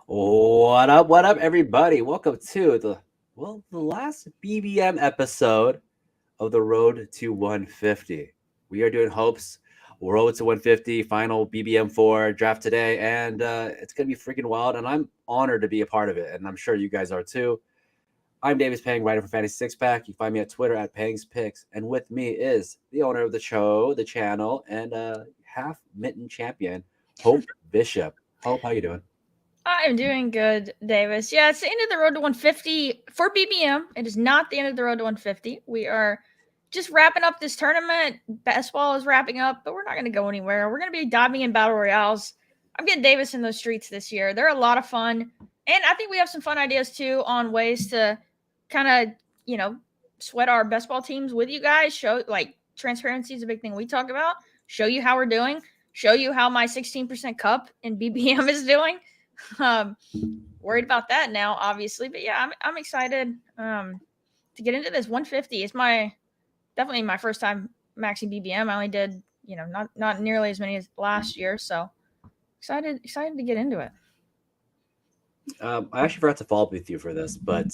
What up, everybody? Welcome to the last BBM episode of the Road to 150. We are doing hopes Road to 150 final BBM 4 draft today, and it's gonna be freaking wild. And I'm honored to be a part of it, and I'm sure you guys are too. I'm Davis Pang, writer for Fantasy Six Pack. You can find me at Twitter at Pang's Picks, and with me is the owner of the show, the channel, and half mitten champion, Hope Bishop. Hope, how you doing? I'm doing good, Davis. Yeah, it's the end of the road to 150 for BBM. It is not the end of the road to 150. We are just wrapping up this tournament. Basketball is wrapping up, but we're not going to go anywhere. We're going to be diving in battle royales. I'm getting Davis in those streets this year. They're a lot of fun. And I think we have some fun ideas too on ways to kind of, sweat our best ball teams with you guys. Show like transparency is a big thing we talk about. Show you how we're doing. Show you how my 16% cup in BBM is doing. um Worried about that now, obviously, but yeah, I'm excited to get into this 150. It's my definitely my first time maxing BBM. I only did not nearly as many as last year, so excited to get into it. I actually forgot to follow up with you for this, but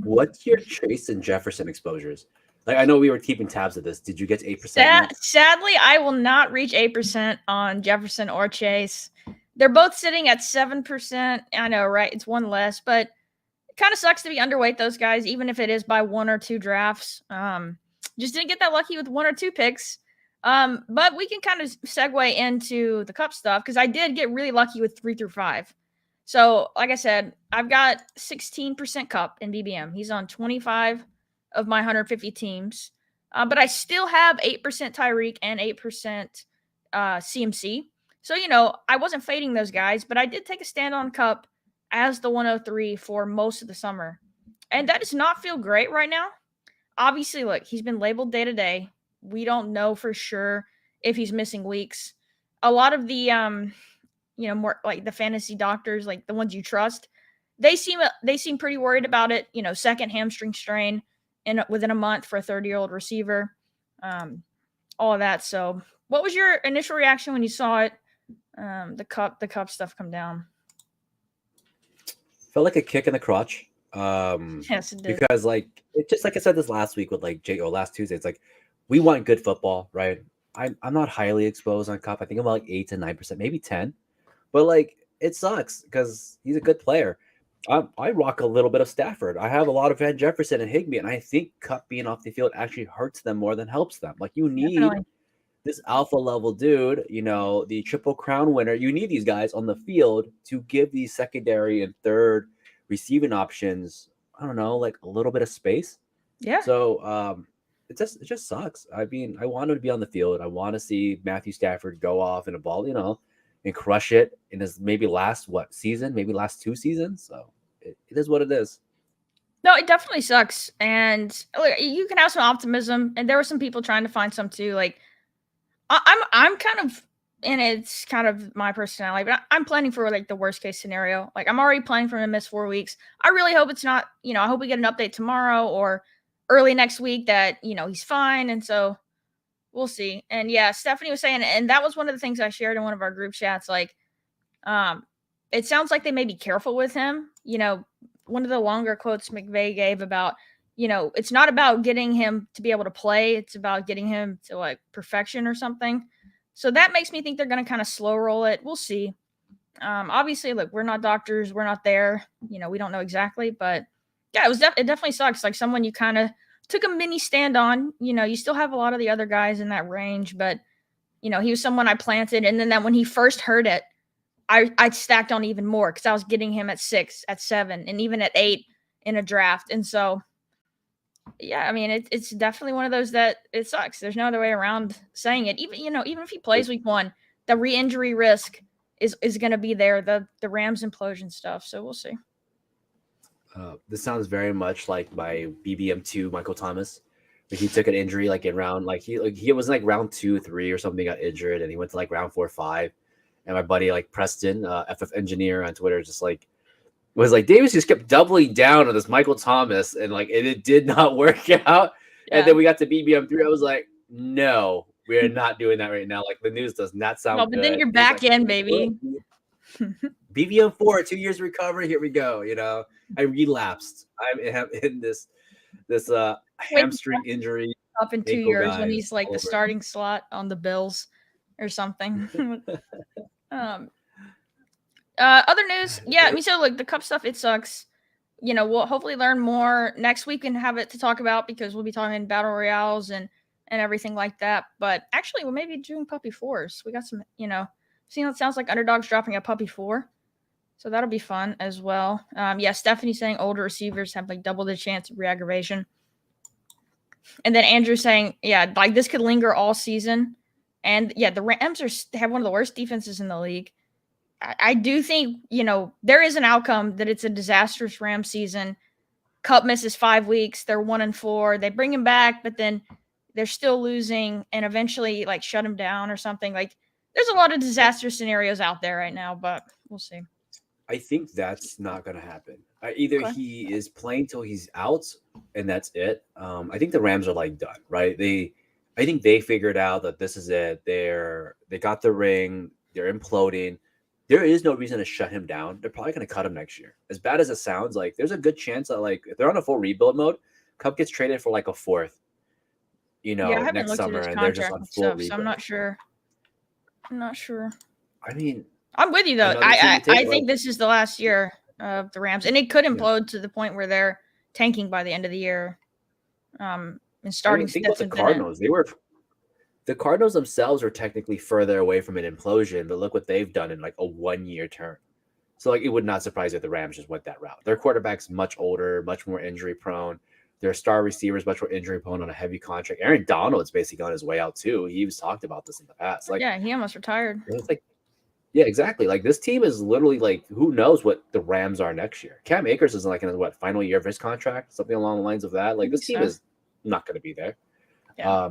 what's your Chase and Jefferson exposures? Like, I know we were keeping tabs of this. Did you get to 8% yet? Sadly, I will not reach 8% on Jefferson or Chase. They're both sitting at 7%. I know, right? It's one less, but it kind of sucks to be underweight those guys, even if it is by one or two drafts. Just didn't get that lucky with one or two picks. But we can kind of segue into the cup stuff because I did get really lucky with 3 through 5. So, like I said, I've got 16% cup in BBM. He's on 25 of my 150 teams. But I still have 8% Tyreek and 8% CMC. So, I wasn't fading those guys, but I did take a stand on cup as the 103 for most of the summer. And that does not feel great right now. Obviously, look, he's been labeled day to day. We don't know for sure if he's missing weeks. A lot of the more like the fantasy doctors, like the ones you trust, they seem pretty worried about it, second hamstring strain in within a month for a 30-year-old receiver. All of that. So, what was your initial reaction when you saw it? The cup stuff come down. Felt like a kick in the crotch. Yes, it did. Because like it just like I said this last week with like Jay or last Tuesday, it's like we want good football, right? I'm not highly exposed on Cup. I think I'm about like 8 to 9%, maybe 10. But like it sucks because he's a good player. I rock a little bit of Stafford. I have a lot of Van Jefferson and Higby, and I think Cup being off the field actually hurts them more than helps them. Like you need Definitely. this alpha level dude, the triple crown winner. You need these guys on the field to give these secondary and third receiving options. I don't know, like a little bit of space. Yeah. So it just sucks. I mean, I want him to be on the field. I want to see Matthew Stafford go off in a ball, and crush it in his maybe last season, maybe last 2 seasons. So it is what it is. No, it definitely sucks. And look, you can have some optimism, and there were some people trying to find some too. Like I'm kind of, and it's kind of my personality, but I'm planning for like the worst case scenario. Like I'm already planning for him to miss 4 weeks. I really hope it's not. I hope we get an update tomorrow or early next week that he's fine. And so we'll see. And yeah, Stephanie was saying, and that was one of the things I shared in one of our group chats. Like, um, it sounds like they may be careful with him. One of the longer quotes McVay gave about, it's not about getting him to be able to play, it's about getting him to like perfection or something. So that makes me think they're going to kind of slow roll it. We'll see. Obviously, look, we're not doctors, we're not there. We don't know exactly, but yeah, it definitely sucks. Like someone you kind of took a mini stand on. You still have a lot of the other guys in that range, but he was someone I planted, and then that when he first heard it, I stacked on even more because I was getting him at 6, at 7, and even at 8 in a draft. And so, yeah, I mean, it's definitely one of those that it sucks. There's no other way around saying it. Even if he plays week 1, the re-injury risk is going to be there. The Rams implosion stuff. So we'll see. This sounds very much like my BBM 2 Michael Thomas. Like he took an injury like in round he was like round 2 3 or something, got injured, and he went to like round 4 5. And my buddy like Preston, FF engineer on Twitter, just like was like Davis just kept doubling down on this Michael Thomas, and like it did not work out. And Yeah. then we got to BBM 3. I was like, no, we are not doing that right now. Like the news does not No, sound but then good. you're He's back like, in, "What?" baby. BBM4, 2 years recovery. Here we go. I relapsed. I'm in this Wait hamstring injury, up in 2 ankle years when guys he's like all the over starting slot on the Bills or something. um, other news, yeah. I again. mean, so like the cup stuff, it sucks. We'll hopefully learn more next week and have it to talk about because we'll be talking battle royales and everything like that. But actually, we'll maybe doing puppy fours. We got some, seeing it sounds like Underdog's dropping a puppy four, so that'll be fun as well. Yeah, Stephanie saying older receivers have like double the chance of re-aggravation. And then Andrew saying, yeah, like this could linger all season. And yeah, the Rams have one of the worst defenses in the league. I do think, there is an outcome that it's a disastrous Rams season. Cup misses 5 weeks. They're 1-4. They bring him back, but then they're still losing and eventually like shut him down or something. Like there's a lot of disaster scenarios out there right now, but we'll see. I think that's not going to happen. Either Okay. he is playing till he's out, and that's it. I think the Rams are like done, right? I think they figured out that this is it. They got the ring. They're imploding. There is no reason to shut him down. They're probably going to cut him next year. As bad as it sounds, like there's a good chance that like if they're on a full rebuild mode, Cup gets traded for like a fourth, Yeah, I haven't next looked at summer, his and they're just contract on and full stuff, so I'm rebuild. not sure. I'm not sure. I mean, I'm with you though. another team I to take. I think this is the last year of the Rams, and it could Yeah. implode to the point where they're tanking by the end of the year. And I starting mean, think about the Stetson Bennett. Cardinals. The Cardinals themselves are technically further away from an implosion, but look what they've done in like a 1 year term. So like it would not surprise you if the Rams just went that route. Their quarterback's much older, much more injury prone. Their star receivers much more injury prone on a heavy contract. Aaron Donald's basically on his way out too. He's talked about this in the past. Like Yeah, he almost retired. it's like yeah, exactly. Like this team is literally like who knows what the Rams are next year. Cam Akers is like in what final year of his contract, something along the lines of that. I Like this think team so. is not going to be there. Yeah.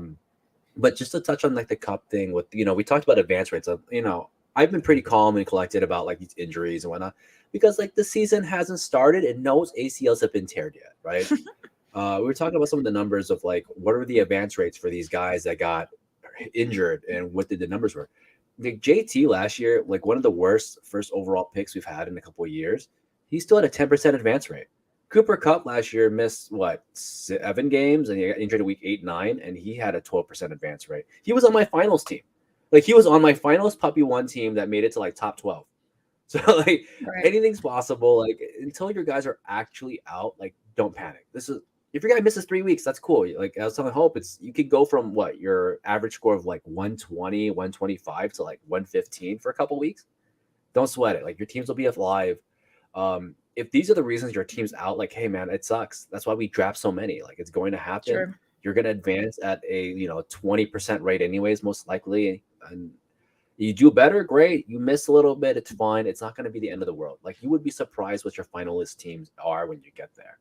But just to touch on like the cup thing with we talked about advance rates of I've been pretty calm and collected about like these injuries and whatnot because like the season hasn't started and no ACLs have been teared yet, right? We were talking about some of the numbers of like what are the advance rates for these guys that got injured and what did the numbers were. Like JT last year, like one of the worst first overall picks we've had in a couple of years, he still had a 10% advance rate. Cooper Cup last year missed what 7 games and he got injured in week 8, 9, and he had a 12% advance rate. He was on my finals team. Like he was on my finals puppy one team that made it to like top 12. So like Right. anything's possible. Like until your guys are actually out, like don't panic. This is if your guy misses 3 weeks, that's cool. Like I was telling Hope, it's you could go from what your average score of like 120, 125 to like 115 for a couple weeks. Don't sweat it. Like your teams will be alive. If these are the reasons your team's out, like, hey man, it sucks. That's why we draft so many. Like it's going to happen. Sure. You're going to advance at a 20% rate anyways, most likely. And you do better, great. You miss a little bit, it's fine. It's not going to be the end of the world. Like you would be surprised what your finalist teams are when you get there.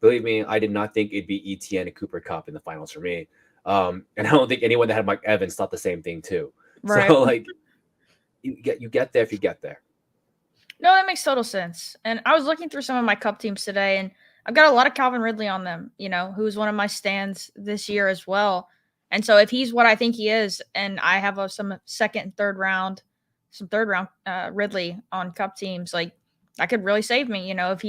Believe me, I did not think it'd be ETN and Cooper Cup in the finals for me. And I don't think anyone that had Mike Evans thought the same thing too. Right. So like you get there if you get there. No, that makes total sense. And I was looking through some of my cup teams today, and I've got a lot of Calvin Ridley on them, who's one of my stands this year as well. And so if he's what I think he is, and I have some second and third round Ridley on cup teams, like that could really save me, if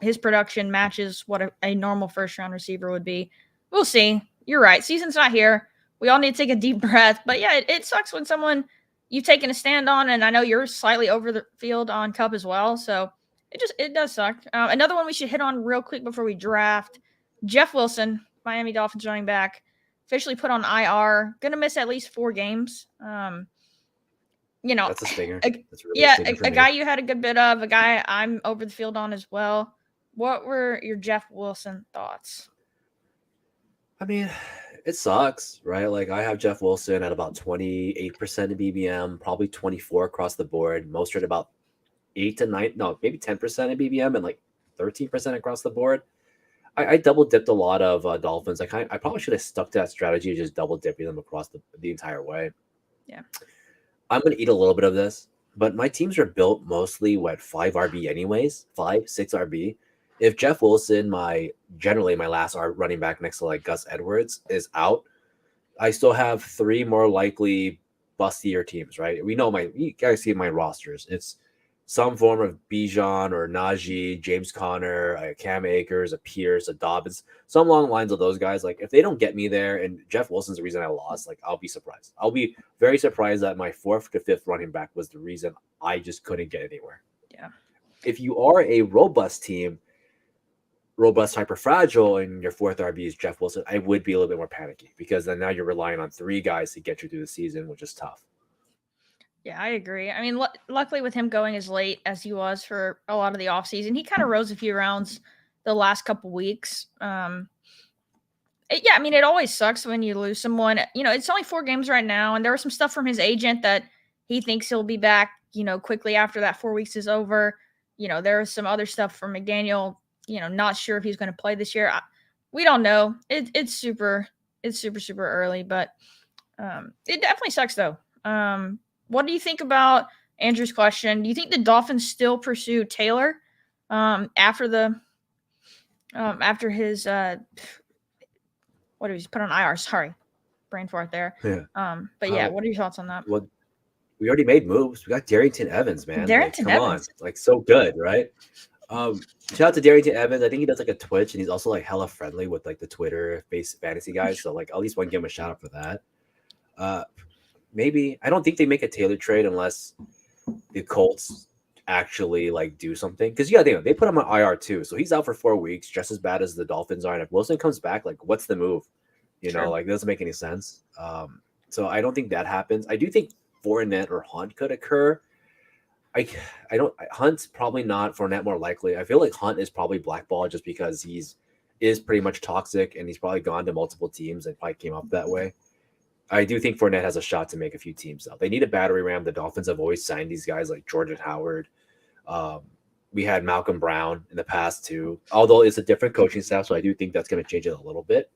his production matches what a normal first round receiver would be. We'll see. You're right. Season's not here. We all need to take a deep breath. But yeah, it sucks when someone you've taken a stand on, and I know you're slightly over the field on Cup as well. So it does suck. Another one we should hit on real quick before we draft. Jeff Wilson, Miami Dolphins running back, officially put on IR. Going to miss at least 4 games. That's a stinger. That's really yeah, a stinger for a me. guy you had a good bit of, a guy I'm over the field on as well. What were your Jeff Wilson thoughts? I mean, it sucks, right? Like I have Jeff Wilson at about 28% of BBM, probably 24 across the board. Most at about 8 to 9, no, maybe 10% of BBM and like 13% across the board. I double dipped a lot of Dolphins. I probably should have stuck to that strategy of just double dipping them across the entire way. Yeah. I'm going to eat a little bit of this, but my teams are built mostly 5 RB anyways, 5, 6 RB. If Jeff Wilson, generally my last running back next to like Gus Edwards is out, I still have 3 more likely bustier teams, right? You guys see my rosters. It's some form of Bijan or Najee, James Conner, a Cam Akers, a Pierce, a Dobbins, some along the lines of those guys. Like if they don't get me there, and Jeff Wilson's the reason I lost, like I'll be surprised. I'll be very surprised that my fourth to fifth running back was the reason I just couldn't get anywhere. Yeah. If you are a robust team, robust, hyper fragile, and your fourth RB is Jeff Wilson, I would be a little bit more panicky because then now you're relying on three guys to get you through the season, which is tough. Yeah, I agree. I mean, luckily with him going as late as he was for a lot of the offseason, he kind of rose a few rounds the last couple weeks. Yeah, I mean, it always sucks when you lose someone. It's only 4 games right now, and there was some stuff from his agent that he thinks he'll be back, quickly after that 4 weeks is over. There was some other stuff from McDaniel, not sure if he's going to play this year. We don't know. It's super early, but it definitely sucks though. What do you think about Andrew's question? Do you think the Dolphins still pursue Taylor after his what was he put on IR? Sorry, brain fart there. Yeah. But yeah, what are your thoughts on that? Well, we already made moves. We got Darrington Evans, man. Darrington come Evans. on, like so good, right? Shout out to Darrington Evans. I think he does like a Twitch, and he's also like hella friendly with like the Twitter based fantasy guys. So like at least want to give him a shout out for that. Maybe I don't think they make a Taylor trade unless the Colts actually like do something. Because they put him on IR too, so he's out for 4 weeks, just as bad as the Dolphins are. And if Wilson comes back, like what's the move? Sure. Like it doesn't make any sense. So I don't think that happens. I do think Fournette or Hunt could occur. Hunt's probably not. Fournette more likely. I feel like Hunt is probably blackballed just because is pretty much toxic and he's probably gone to multiple teams and probably came up that way. I do think Fournette has a shot to make a few teams though. They need a battery ram. The Dolphins have always signed these guys like Jordan Howard. We had Malcolm Brown in the past too, although it's a different coaching staff, so I do think that's going to change it a little bit.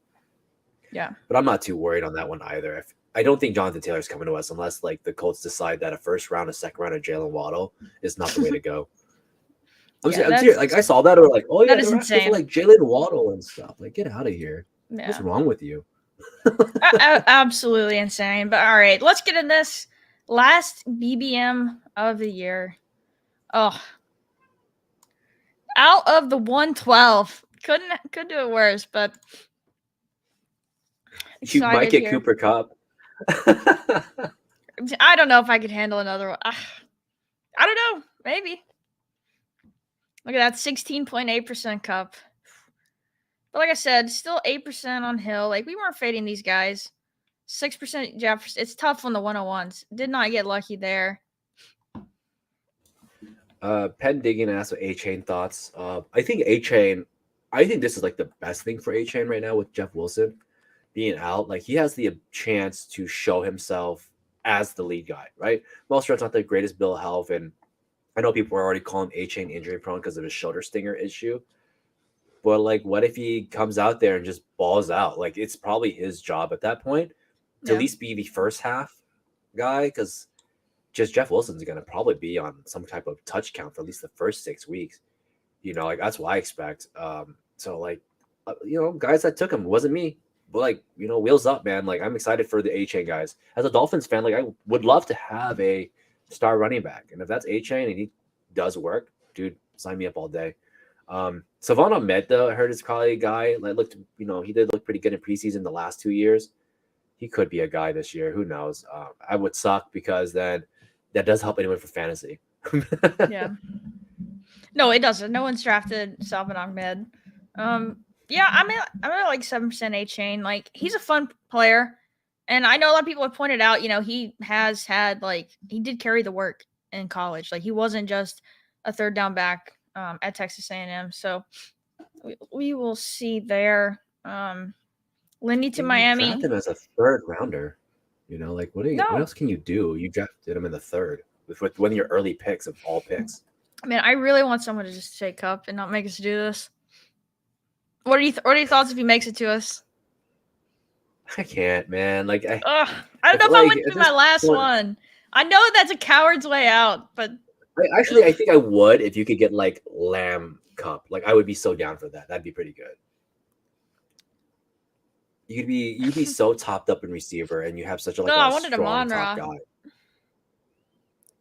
Yeah, but I'm not too worried on that one either. I don't think Jonathan Taylor's coming to us unless like the Colts decide that a first round, a second round of Jalen Waddle is not the way to go. I'm serious. Like I saw that, or like, oh yeah, that is insane. For, like Jalen Waddle and stuff. Like, get out of here. Yeah. What's wrong with you? Absolutely insane. But all right, let's get in this last BBM of the year. Oh, out of the 112, could do it worse, but you might get here. Cooper Kupp. I don't know if I could handle another one. I don't know. Maybe. Look at that, 16.8% Kupp. But like I said, still 8% on Hill. Like, we weren't fading these guys. 6% Jefferson. It's tough on the 101s. Did not get lucky there. Penn Diggin asked what A-Chain thoughts. I think this is like the best thing for A-Chain right now with Jeff Wilson being out. Like, he has the chance to show himself as the lead guy, right? Mostrad's not the greatest bill of health, and I know people are already calling A-Chain injury prone because of his shoulder stinger issue. But like, what if he comes out there and just balls out? Like, it's probably his job at that point to at least be the first half guy, because just Jeff Wilson's going to probably be on some type of touch count for at least the first 6 weeks. Like that's what I expect. So like, guys that took him, it wasn't me, but like, wheels up, man. Like, I'm excited for the A-Chain guys. As a Dolphins fan, like I would love to have a star running back. And if that's A-Chain and he does work, dude, sign me up all day. Savon Ahmed, though, I heard is probably a guy that looked, he did look pretty good in preseason the last 2 years. He could be a guy this year. Who knows? I would suck because then that does help anyone for fantasy. Yeah. No, it doesn't. No one's drafted Salvon Ahmed. Yeah, I'm at like 7% A-Chain. Like, he's a fun player. And I know a lot of people have pointed out, he has had, like, he did carry the work in college. Like, he wasn't just a third down back at Texas A&M. So we will see there. Lindy to Miami. You drafted him as a third rounder. Like, what else can you do? You drafted him in the third with one of your early picks of all picks. Man, I really want someone to just take Kupp and not make us do this. What are your thoughts if he makes it to us? I can't, man. Like, I don't know if I went through my last one. I know that's a coward's way out, but I think I would if you could get like Lamb Kupp. Like, I would be so down for that. That'd be pretty good. You'd be so topped up in receiver, and you have such a strong top guy.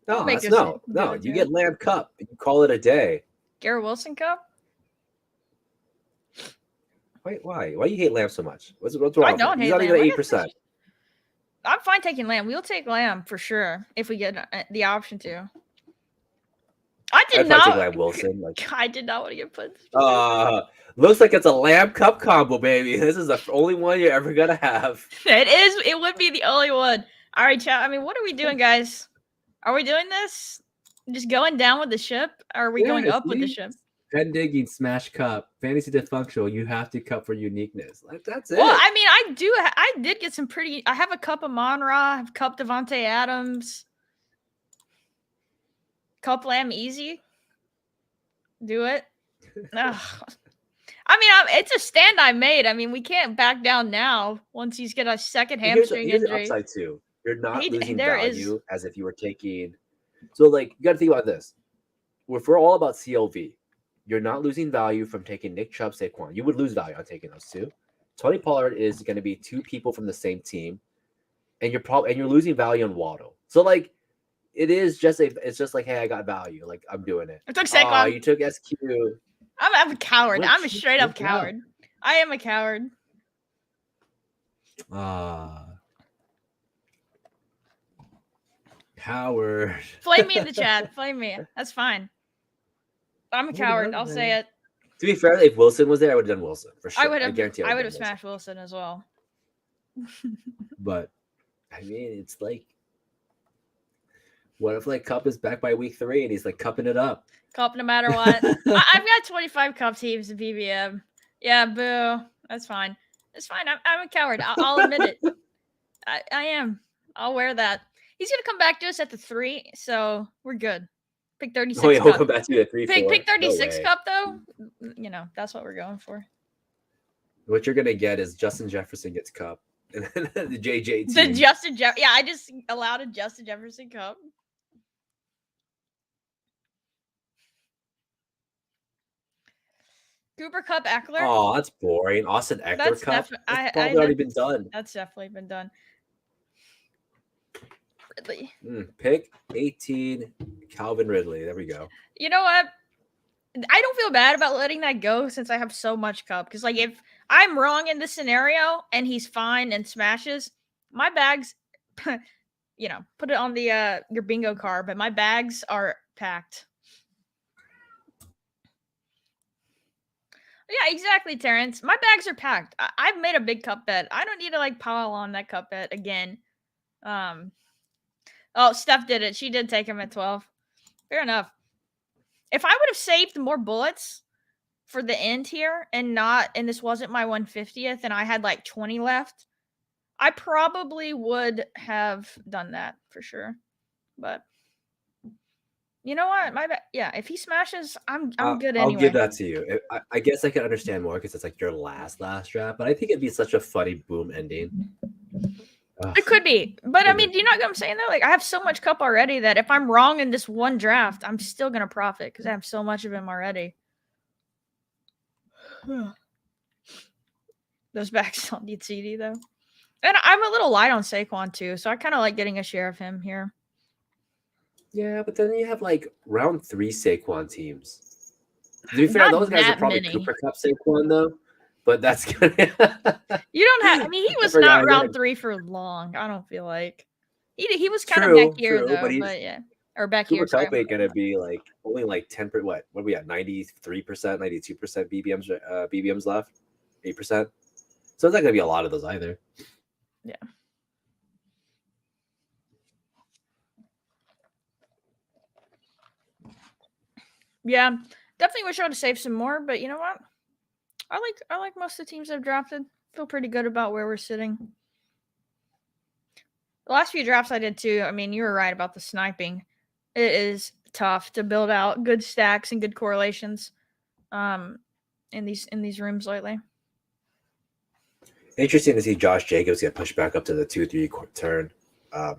We'll make this no. good You too. get Lamb Cup. You call it a day. Garrett Wilson Cup. Wait, why? Why you hate Lamb so much? What's wrong? I with don't him? hate He's not Lamb. even Like, 8%. I'm fine taking Lamb. We'll take Lamb for sure if we get the option to. I'd probably take Lamb Wilson. Like, I did not want to get put. Looks like it's a Lamb Cup combo, baby. This is the only one you're ever gonna have. It is. It would be the only one. All right, chat. I mean, what are we doing, guys? Are we doing this? Just going down with the ship? Or are we going up with the ship? Pen digging, smash cup, fantasy dysfunctional. You have to cup for uniqueness. Like, that's it. Well, I mean, I did get some pretty. I have a cup of Monra. I have cup Devontae Adams. Cup Lamb easy. Do it. Ugh. I mean, it's a stand I made. I mean, we can't back down now once he's got a second hamstring here's injury. the upside too. You're not losing value as if you were taking. So, like, you got to think about this. If we're all about CLV, you're not losing value from taking Nick Chubb, Saquon. You would lose value on taking those two. Tony Pollard is going to be two people from the same team, and you're losing value on Waddle. So, like, it's just like, hey, I got value. Like, I'm doing it. I took Saquon. You took SQ. I'm a coward. I'm a straight up coward. I am a coward. Coward. Flame me in the chat. Flame me. That's fine. I'm a coward. I'll say it. To be fair, if Wilson was there, I would have done Wilson for sure. I guarantee I would have smashed Wilson as well. But I mean, it's like, what if like Cup is back by week 3 and he's like cupping it up? Cup no matter what. I've got 25 Cup teams in BBM. Yeah, boo. That's fine. It's fine. I'm a coward. I'll admit it. I am. I'll wear that. He's gonna come back to us at the 3, so we're good. Pick 36. Oh yeah, we'll come back to you at 3. Pick 36 Cup though. You know, that's what we're going for. What you're gonna get is Justin Jefferson gets Cup, and then the JJ team. The Justin Jefferson. Yeah, I just allowed a Justin Jefferson Cup. Cooper Cup Eckler. Oh, that's boring. Austin Eckler Cup. That's probably already been done. That's definitely been done. Ridley. Pick 18, Calvin Ridley. There we go. You know what? I don't feel bad about letting that go since I have so much Cup. Because, like, if I'm wrong in this scenario and he's fine and smashes, my bags, you know, put it on the your bingo card, but my bags are packed. Yeah, exactly, Terrence. My bags are packed. I've made a big Cup bet. I don't need to, like, pile on that Cup bet again. Oh, Steph did it. She did take him at 12. Fair enough. If I would have saved more bullets for the end here and this wasn't my 150th and I had like 20 left, I probably would have done that for sure. But you know what? If he smashes, I'm good anyway. I'll give that to you. I guess I can understand more because it's like your last draft, but I think it'd be such a funny boom ending. It could be, but I mean, do you know what I'm saying though? Like, I have so much Cup already that if I'm wrong in this one draft, I'm still gonna profit because I have so much of him already. Those backs don't need CD though, and I'm a little light on Saquon too, so I kind of like getting a share of him here. Yeah, but then you have like round 3 Saquon teams. To be fair, those guys are probably Cooper Cup Saquon though. But that's gonna. You don't have. I mean, he was not round 3 for long. I don't feel like he was kind of back here though. But yeah, or back here. Cooper Cup ain't gonna be like only like 10%. What are we at? 93%, 92% BBMs left, 8%. So it's not gonna be a lot of those either. Yeah. Yeah, definitely wish I would have saved some more, but you know what? I like most of the teams I've drafted. Feel pretty good about where we're sitting. The last few drafts I did too. I mean, you were right about the sniping. It is tough to build out good stacks and good correlations in these rooms lately. Interesting to see Josh Jacobs get pushed back up to the 2-3 turn. I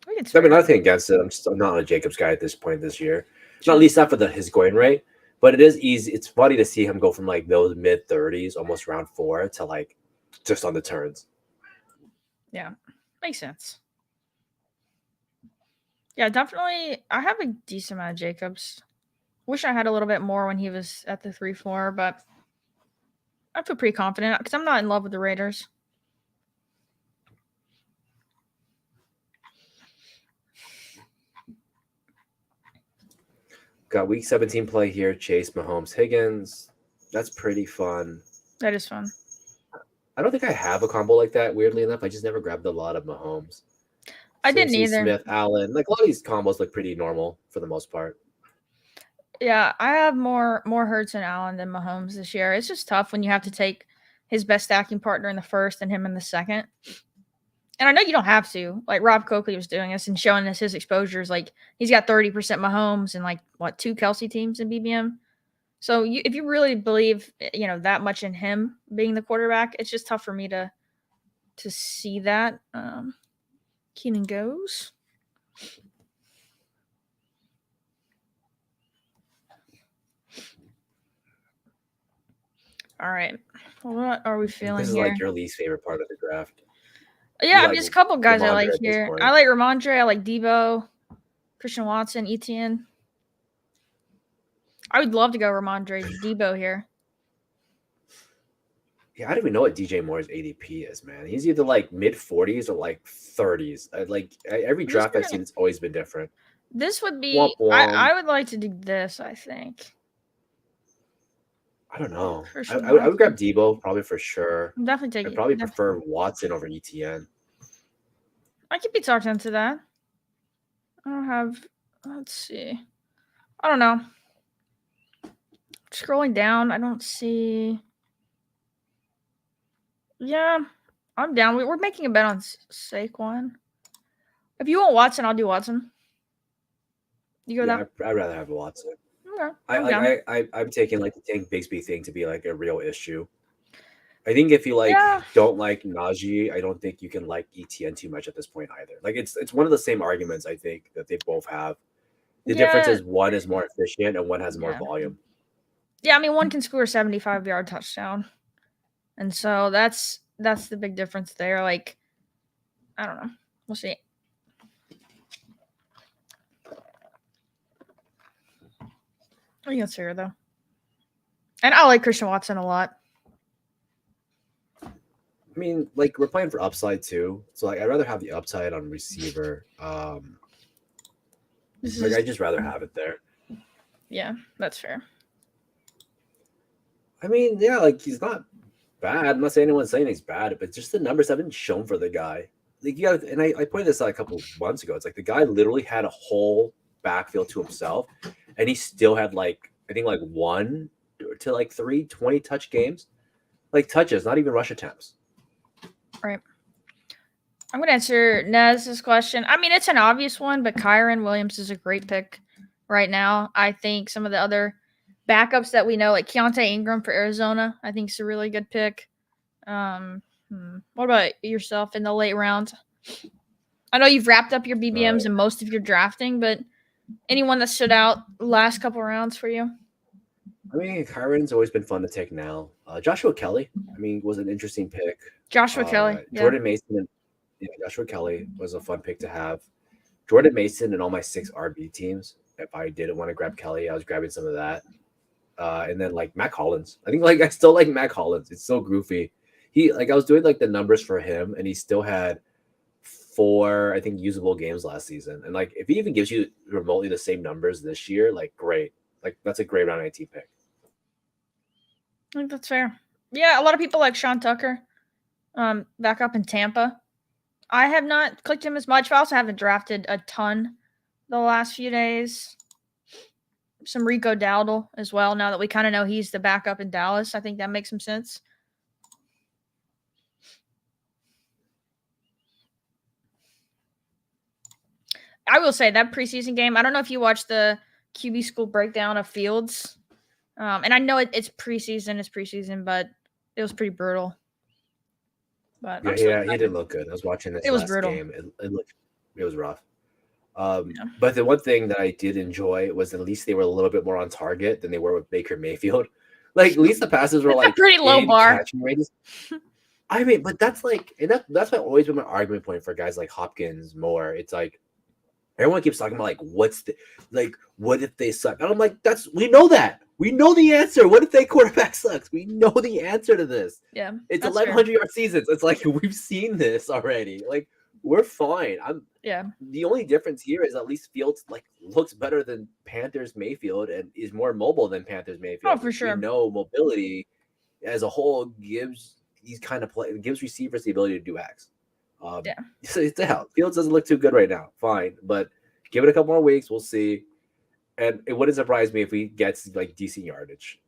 mean, nothing against it. I'm not a Jacobs guy at this point this year. Not at least not for his going rate. But it is easy. It's funny to see him go from like those mid 30s, almost round 4, to like just on the turns. Yeah, makes sense. Yeah, definitely. I have a decent amount of Jacobs. Wish I had a little bit more when he was at the 3-4, but I feel pretty confident because I'm not in love with the Raiders. Got week 17 play here. Chase, Mahomes, Higgins. That's pretty fun. That is fun. I don't think I have a combo like that. Weirdly enough, I just never grabbed a lot of Mahomes. I didn't Cincy, either. Smith, Allen. Like a lot of these combos look pretty normal for the most part. Yeah, I have more Hurts and Allen than Mahomes this year. It's just tough when you have to take his best stacking partner in the first and him in the second. And I know you don't have to. Like Rob Coakley was doing this and showing us his exposures. Like he's got 30% Mahomes and like what 2 Kelsey teams in BBM. So if you really believe that much in him being the quarterback, it's just tough for me to see that. Keenan goes. All right. What are we feeling This is here? like your least favorite part of the draft. Yeah, like there's a couple guys I like Ramondre at this here. point. I like Ramondre. I like Debo, Christian Watson, Etienne. I would love to go Ramondre Debo here. Yeah, I don't even know what DJ Moore's ADP is, man. He's either like mid 40s or like 30s. Every draft I've seen, it's always been different. This would be. Womp womp. I would like to do this. I think. I don't know. I would grab Debo probably for sure. I'm definitely taking. I'd probably prefer Watson over ETN. I could be talked into that. I don't have. Let's see. I don't know. Scrolling down, I don't see. Yeah, I'm down. We're making a bet on Saquon. If you want Watson, I'll do Watson. You go that? I'd rather have Watson. Okay, I'm taking like the Tank Bigsby thing to be like a real issue. I think if you don't like Najee, I don't think you can like ETN too much at this point either. Like it's one of the same arguments I think that they both have. The difference is one is more efficient and one has more volume. Yeah, I mean one can score a 75-yard touchdown. And so that's the big difference there. Like, I don't know. We'll see. I think that's fair, though. And I like Christian Watson a lot. I mean, like, we're playing for upside, too. So, like, I'd rather have the upside on receiver. I'd just rather have it there. Yeah, that's fair. I mean, yeah, like, he's not bad. I'm not saying anyone's saying he's bad, but just the numbers haven't shown for the guy. Like, you got, and I pointed this out a couple of months ago. It's like the guy literally had a whole backfield to himself, and he still had I think 1 to 3 20 touch games, like touches, not even rush attempts. Right. I'm gonna answer Nez's question. I mean, it's an obvious one, but Kyron Williams is a great pick right now. I think some of the other backups that we know, like Keontae Ingram for Arizona, I think is a really good pick. What about yourself in the late round? I know you've wrapped up your BBMs and most of your drafting, but anyone that stood out last couple rounds for you? I mean, Kyron's always been fun to take now. Joshua Kelly, I mean, was an interesting pick. Joshua Kelly. Yeah. Jordan Mason. Joshua Kelly was a fun pick to have. Jordan Mason and all my 6 RB teams. If I didn't want to grab Kelly, I was grabbing some of that. And then Mac Hollins. I think I still like Mac Hollins. It's so goofy. He I was doing the numbers for him, and he still had 4, I think, usable games last season. And if he even gives you remotely the same numbers this year, great. That's a great round 19 pick. I think that's fair. Yeah, a lot of people like Sean Tucker, back up in Tampa. I have not clicked him as much, but I also haven't drafted a ton the last few days. Some Rico Dowdle as well, now that we kind of know he's the backup in Dallas. I think that makes some sense. I will say that preseason game, I don't know if you watched the QB school breakdown of Fields. And I know it's preseason, but it was pretty brutal. But yeah, he didn't look good. I was watching this last game. It was rough. But the one thing that I did enjoy was at least they were a little bit more on target than they were with Baker Mayfield. At least the passes were a pretty low bar. I mean, but that's that's always been my argument point for guys like Hopkins, Moore. It's Everyone keeps talking about like what if they suck? And I'm like, we know that. We know the answer. What if they quarterback sucks? We know the answer to this. Yeah, It's that's 1,100-yard seasons. It's like we've seen this already. Like we're fine. yeah. The only difference here is at least Fields like looks better than Panthers Mayfield and is more mobile than Panthers Mayfield. Oh, for Which we sure. know mobility as a whole gives gives receivers the ability to do hacks. Yeah. So it's a hell. Fields doesn't look too good right now. Fine, but give it a couple more weeks. We'll see. And it wouldn't surprise me if he gets like decent yardage.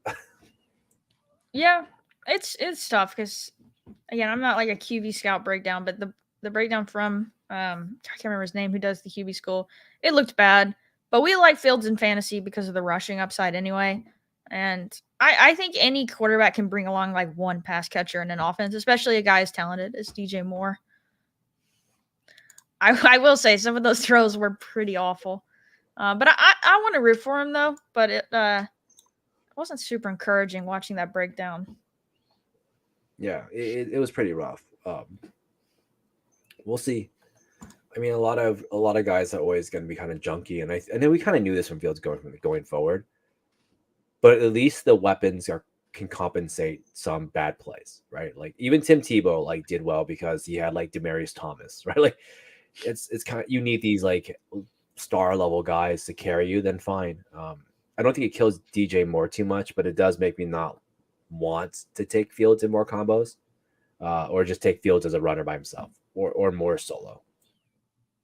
Yeah, it's tough because again, I'm not like a QB scout breakdown, but the breakdown from I can't remember his name who does the QB school. It looked bad, but we like Fields in fantasy because of the rushing upside anyway. And I think any quarterback can bring along like one pass catcher in an offense, especially a guy as talented as DJ Moore. I will say some of those throws were pretty awful. But I want to root for him though, but it wasn't super encouraging watching that breakdown. Yeah, it was pretty rough. We'll see. I mean, a lot of guys are always going to be kind of junky, and then we kind of knew this from Fields going forward. But at least the weapons can compensate some bad plays, right? Like even Tim Tebow like did well because he had like Demaryius Thomas, right? Like it's kind of, you need these like star level guys to carry you. Then fine. I don't think it kills DJ Moore too much, but it does make me not want to take Fields in more combos, or just take Fields as a runner by himself, or more solo.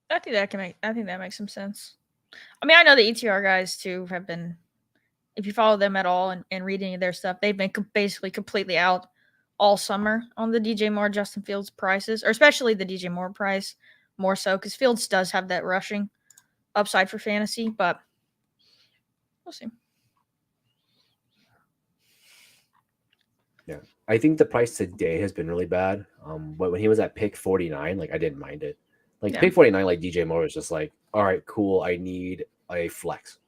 I think that makes some sense. I mean, I know the ETR guys too have been, if you follow them at all and read any of their stuff, they've been basically completely out all summer on the DJ Moore, Justin Fields prices, or especially the DJ Moore price more so because Fields does have that rushing upside for fantasy, but we'll see. Yeah, I think the price today has been really bad. But when he was at pick 49, like I didn't mind it. Like Yeah. pick 49, like DJ Moore was just like, all right, cool. I need a flex,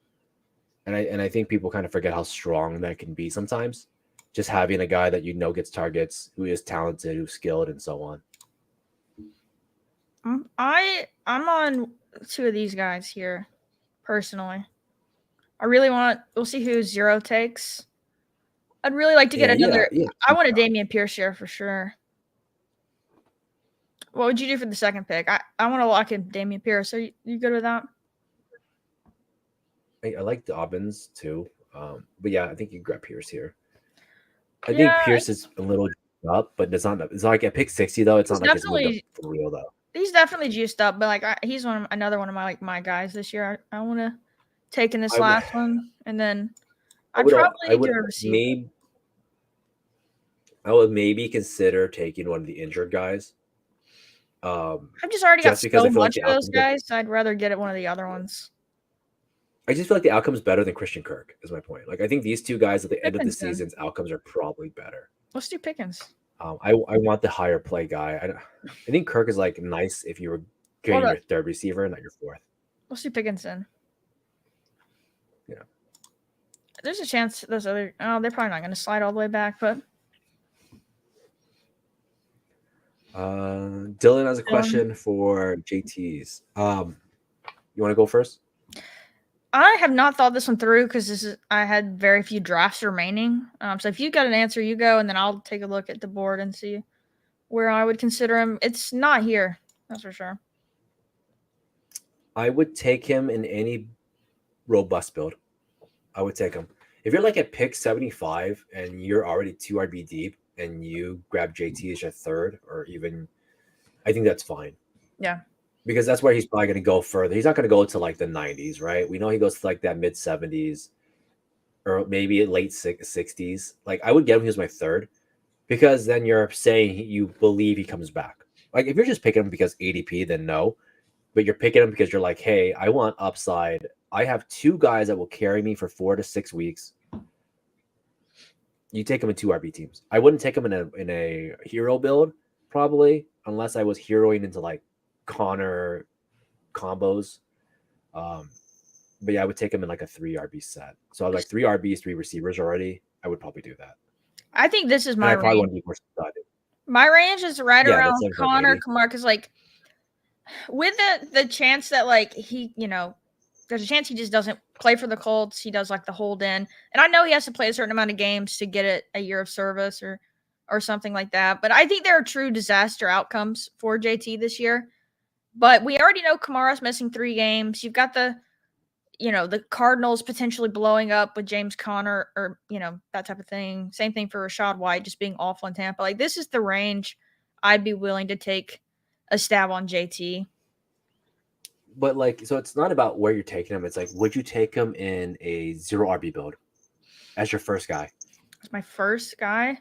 and I think people kind of forget how strong that can be sometimes. Just having a guy that gets targets, who is talented, who's skilled, and so on. I'm on two of these guys here, personally. We'll see who Zero takes. I'd really like to get another. Yeah. I want a Dameon Pierce here for sure. What would you do for the second pick? I want to lock in Dameon Pierce. Are you good with that? I like Dobbins too. But yeah, I think you grab Pierce here. I think Pierce is a little up, but it's not like at pick 60 though. It's not like it's moved up for real though. He's definitely juiced up, but like he's another one of my guys this year. I want to take in this last one, and then I would maybe consider taking one of the injured guys. I've just already got so much of those guys. So I'd rather get one of the other ones. I just feel like the outcome's better than Christian Kirk, is my point. Like I think these two guys at the end of the season's outcomes are probably better. Let's do Pickens. I want the higher play guy. I think Kirk is like nice if you were getting your third receiver, not your fourth. Let's do Pickens then. Yeah. There's a chance those other. Oh, they're probably not going to slide all the way back, but. Dylan has a question for JT's. You want to go first? I have not thought this one through because I had very few drafts remaining. So if you got an answer, you go, and then I'll take a look at the board and see where I would consider him. It's not here, that's for sure. I would take him in any robust build. I would take him. If you're like at pick 75 and you're already 2 RB deep and you grab JT as your third, or even, I think that's fine. Yeah. Because that's where he's probably going to go further. He's not going to go to like the 90s, right? We know he goes to like that mid 70s or maybe late 60s. Like I would get him as my third, because then you're saying you believe he comes back. Like if you're just picking him because ADP, then no. But you're picking him because you're like, hey, I want upside. I have 2 guys that will carry me for 4 to 6 weeks. You take him in 2 RB teams. I wouldn't take him in a hero build probably, unless I was heroing into like Connor combos. But yeah, I would take him in like a 3 RB set. So I have like 3 RBs, 3 receivers already. I would probably do that. I think this is my range. Probably want to be more studied. My range is right around Connor, Kamar, because like with the chance that like he, there's a chance he just doesn't play for the Colts. He does like the hold in, and I know he has to play a certain amount of games to get it a year of service or something like that. But I think there are true disaster outcomes for JT this year. But we already know Kamara's missing 3 games. You've got the Cardinals potentially blowing up with James Conner or, that type of thing. Same thing for Rashad White just being awful in Tampa. Like, this is the range I'd be willing to take a stab on JT. But like, so it's not about where you're taking him. It's like, would you take him in a 0 RB build as your first guy? As my first guy.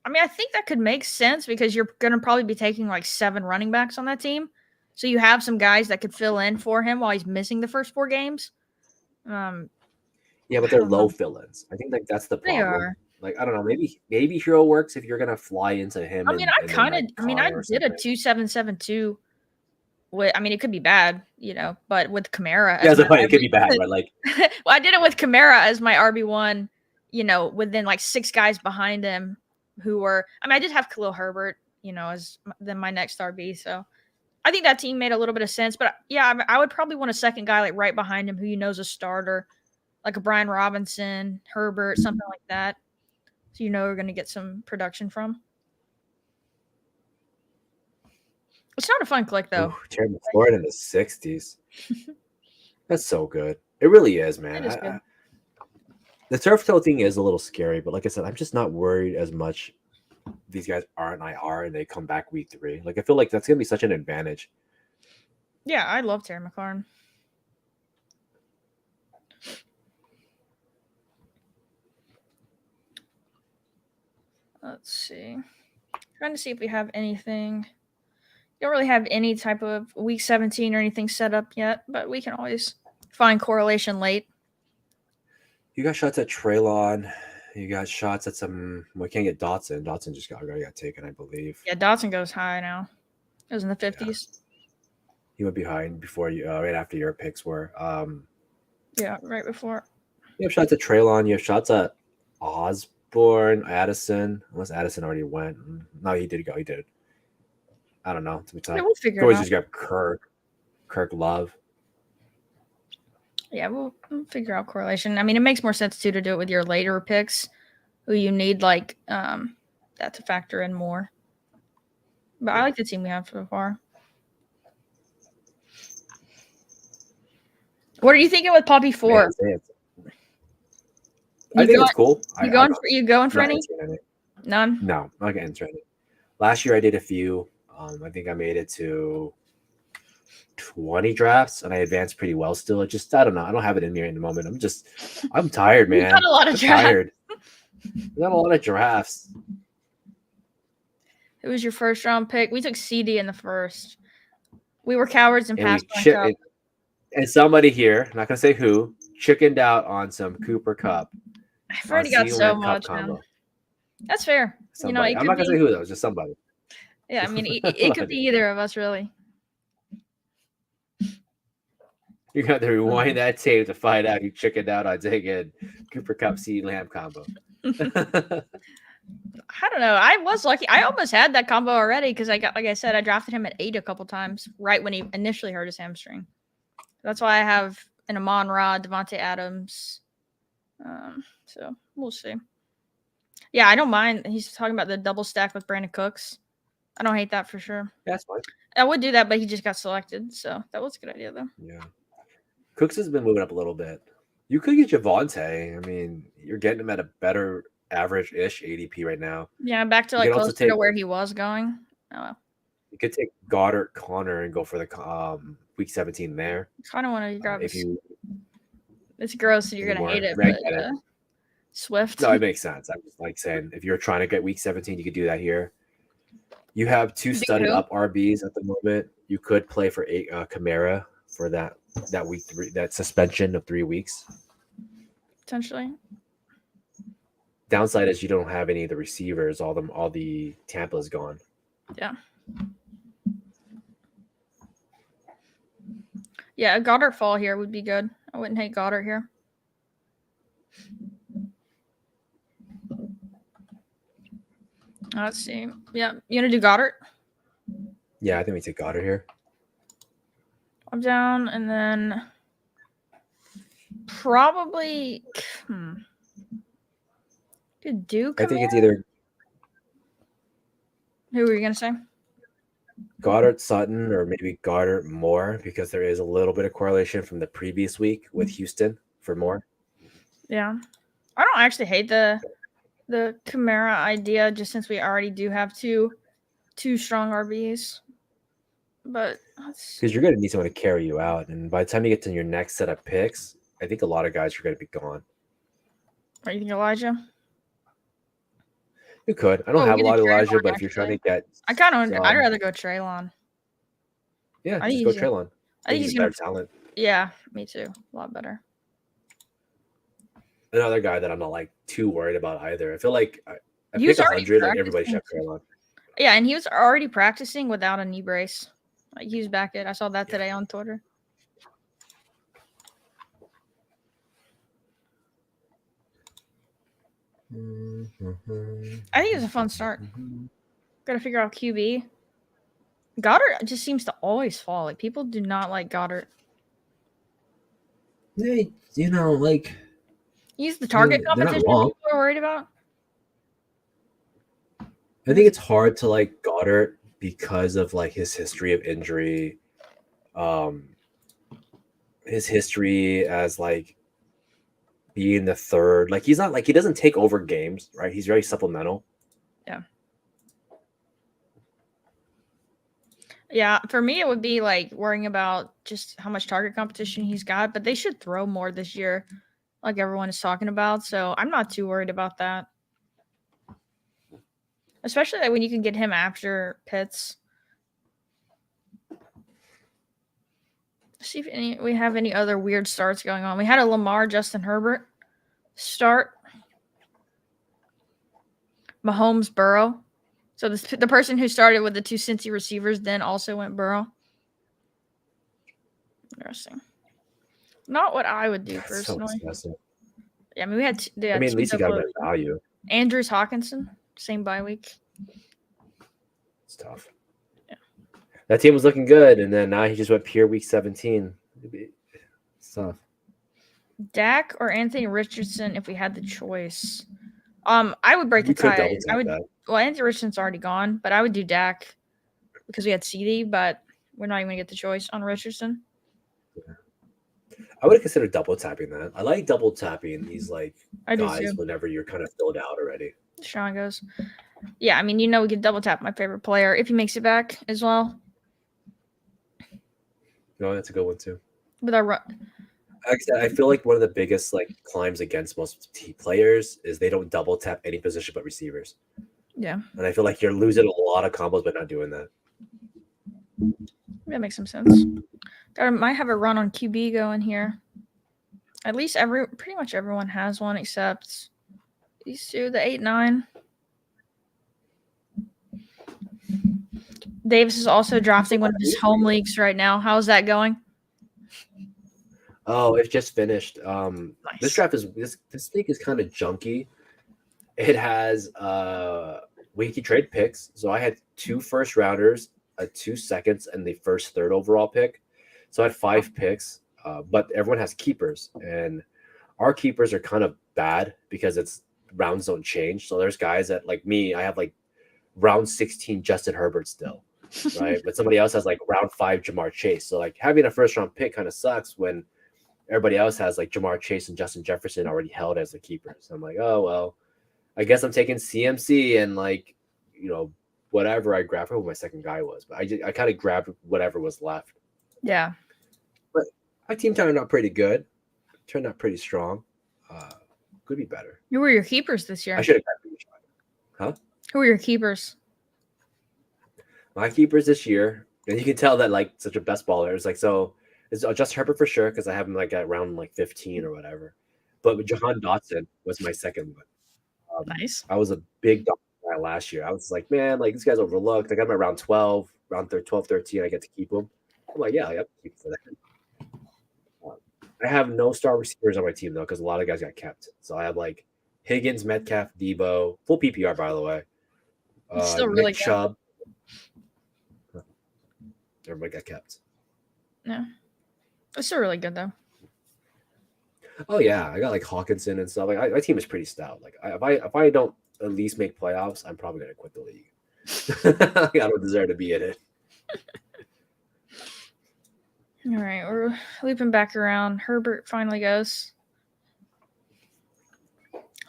I mean, I think that could make sense because you're going to probably be taking like 7 running backs on that team. So you have some guys that could fill in for him while he's missing the first 4 games. Yeah, but they're low fill-ins. I think like that's the They problem. are. Like, I don't know, maybe Hero works if you're gonna fly into him. I mean, I did a 2-7-7-2. It could be bad, but with Kamara. Yeah, it could be bad, right? Like, well, I did it with Kamara as my RB1, within like 6 guys behind him who were. I did have Khalil Herbert, as then my next RB. So I think that team made a little bit of sense. But yeah, I would probably want a second guy like right behind him who is a starter, like a Brian Robinson, Herbert, something like that. So we're going to get some production from. It's not a fun click though. Terry McLaurin in the 60s. That's so good. It really is, man. It is good. The turf toe thing is a little scary, but like I said, I'm just not worried as much. These guys aren't IR and they come back week 3. Like, I feel like that's gonna be such an advantage. Yeah, I love Terry McLaurin. Let's see. Trying to see if we have anything. Don't really have any type of week 17 or anything set up yet, but we can always find correlation late. You got shots at Treylon. You got shots at some. We can't get Dotson. Dotson just got taken, I believe. Yeah, Dotson goes high now. It was in the 50s. Yeah. He went behind before you, right after your picks were. Yeah, right before. You have shots at Treylon. You have shots at Osborne, Addison. Unless Addison already went. No, he did go. He did. I don't know. Yeah, we'll figure it out. Just got Kirk Love. Yeah, we'll figure out correlation. I mean, it makes more sense too to do it with your later picks, who you need like that to factor in more. But I like the team we have so far. What are you thinking with Poppy 4? I think it's cool. You going for any? None? No, I'm not getting into any. Last year I did a few. I think I made it to 20 drafts and I advanced pretty well still. It just, I don't know. I don't have it in me in the moment. I'm tired, man. You got a lot of drafts. Tired. We got a lot of drafts. Who was your first round pick? We took CD in the first. We were cowards and passed on and somebody here, I'm not going to say who, chickened out on some Cooper Kupp. I've already got so much, man. That's fair. Somebody. I'm not going to say who, though. Just somebody. Yeah, I mean, it could be either of us, really. You got to rewind that tape to find out you chickened out on taking Cooper Kupp CeeDee Lamb combo. I don't know. I was lucky. I almost had that combo already because I drafted him at 8 a couple times right when he initially hurt his hamstring. That's why I have an Amon-Ra, Devontae Adams. So we'll see. Yeah, I don't mind. He's talking about the double stack with Brandon Cooks. I don't hate that for sure. Yeah, that's fine. I would do that, but he just got selected, so that was a good idea, though. Yeah. Cooks has been moving up a little bit. You could get Javonte. I mean, you're getting him at a better average-ish ADP right now. Yeah, back to like closer to where he was going. Oh. You could take Goddard, Connor, and go for the week 17 there. I kind of want to grab it's gross, so you're going to hate it, but Swift. No, it makes sense. I'm just like saying, if you're trying to get week 17, you could do that here. You have 2 studded up RBs at the moment. You could play for Kamara for that week 3, that suspension of 3 weeks. Potentially. Downside is you don't have any of the receivers. All the Tampa is gone. Yeah. Yeah, a Goddard fall here would be good. I wouldn't hate Goddard here. Let's see. Yeah, you gonna do Goddard? Yeah, I think we take Goddard here. I'm down, and then probably Duke. I think it's either Who were you gonna say? Goddard Sutton or maybe Goddard Moore, because there is a little bit of correlation from the previous week with Houston for Moore. Yeah, I don't actually hate the Kamara idea, just since we already do have two strong RBs. But because you're going to need someone to carry you out, and by the time you get to your next set of picks, I think a lot of guys are going to be gone. Are you think Elijah? You could. I don't have a lot of Elijah, but if you're trying to get, I kind of. I'd rather go Treylon. Yeah, just go Treylon. I think he's better talent. Yeah, me too. A lot better. Another guy that I'm not like too worried about either. I feel like I pick 100, like everybody should have Treylon. Yeah, and he was already practicing without a knee brace. Like, he was back at. I saw that today on Twitter. I think it's a fun start. Gotta figure out QB. Goddard just seems to always fall. Like, people do not like Goddard. They, like, he's the target competition people are worried about. I think it's hard to like Goddard because of like his history of injury, his history as like being the third. Like, he's not like, he doesn't take over games, right? He's very supplemental. Yeah, for me, it would be like worrying about just how much target competition he's got, but they should throw more this year, like everyone is talking about. So I'm not too worried about that. Especially like when you can get him after Pitts. Let's see if we have any other weird starts going on. We had a Lamar, Justin Herbert start. Mahomes, Burrow. So the person who started with the two Cincy receivers then also went Burrow. Interesting. Not what I would do personally. So yeah, I mean, we had. I mean, at least you got that value. Andrews, Hawkinson, same bye week. It's tough. Yeah, that team was looking good, and then now he just went pure week 17. It's tough. Dak or Anthony Richardson if we had the choice. I would break the tie. Well, Anthony Richardson's already gone, but I would do Dak because we had CD, but we're not even going to get the choice on Richardson. Yeah. I would consider double tapping that. I like double tapping these like guys whenever you're kind of filled out already. Sean goes. Yeah, I mean, we could double tap my favorite player if he makes it back as well. No, that's a good one too. With our run. Like I said, I feel like one of the biggest like climbs against most players is they don't double tap any position but receivers. Yeah. And I feel like you're losing a lot of combos by not doing that. That makes some sense. Might have a run on QB going here. At least pretty much everyone has one except these two, the 8-9. Davis is also drafting one of his home leagues right now. How's that going? Oh, it's just finished. Nice. This draft is this league is kind of junky. It has weekly trade picks. So I had 2 first rounders, 2 seconds, and the first third overall pick. So I had 5 picks, but everyone has keepers, and our keepers are kind of bad because it's rounds don't change. So there's guys that like me, I have like round 16 Justin Herbert still, right? But somebody else has like round 5 Jamar Chase. So like having a first round pick kind of sucks when everybody else has like Jamar Chase and Justin Jefferson already held as the keepers. So I'm like, oh well, I guess I'm taking CMC and like, whatever I grabbed. Who my second guy was, but I kind of grabbed whatever was left. Yeah. But my team turned out pretty good. Turned out pretty strong. Could be better. Who were your keepers this year? I should have grabbed. Huh? Who were your keepers? My keepers this year, and you can tell that like such a best baller is like so. It's Justin Herbert for sure because I have him like at round like 15 or whatever. But Jahan Dotson was my second one. Nice. I was a big Dotson guy last year. I was like, man, like this guy's overlooked. I got him at round 12, round 12, 13. I get to keep him. I'm like, yeah, I have to keep him for that. I have no star receivers on my team though because a lot of guys got kept. So I have like Higgins, Metcalf, Debo, full PPR by the way. Still really Nick Chubb. Everybody got kept. No, it's still really good though. Oh yeah, I got like Hawkinson and stuff. Like my team is pretty stout. Like if I don't at least make playoffs, I'm probably gonna quit the league. I don't deserve to be in it. All right, we're looping back around. Herbert finally goes.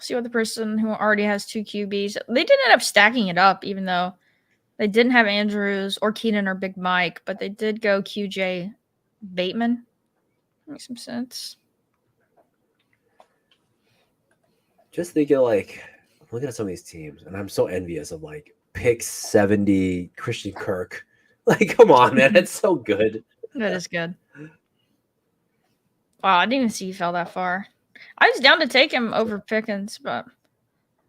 See what the person who already has 2 QBs. They did end up stacking it up, even though they didn't have Andrews or Keenan or Big Mike, but they did go QJ Bateman. Makes some sense. Just thinking like looking at some of these teams, and I'm so envious of like pick 70 Christian Kirk. Like, come on, man, it's so good. That is good. Wow, I didn't even see he fell that far. I was down to take him over Pickens, but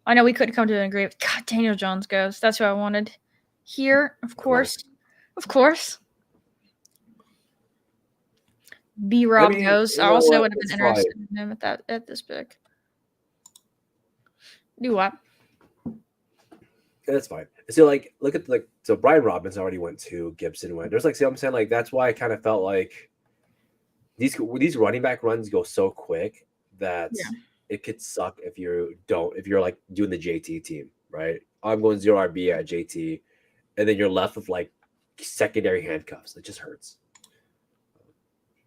I know we couldn't come to an agreement. God, Daniel Jones goes. That's who I wanted. Here, of course. Cool. Of course. B Rob goes. I also would have been interested in him at this pick. Do what? That's fine. So like look at so Brian Robbins already went to Gibson went. There's like see what I'm saying? Like that's why I kind of felt like these running back runs go so quick that it could suck if you're like doing the JT team, right? I'm going 0 RB at JT, and then you're left with like secondary handcuffs. It just hurts.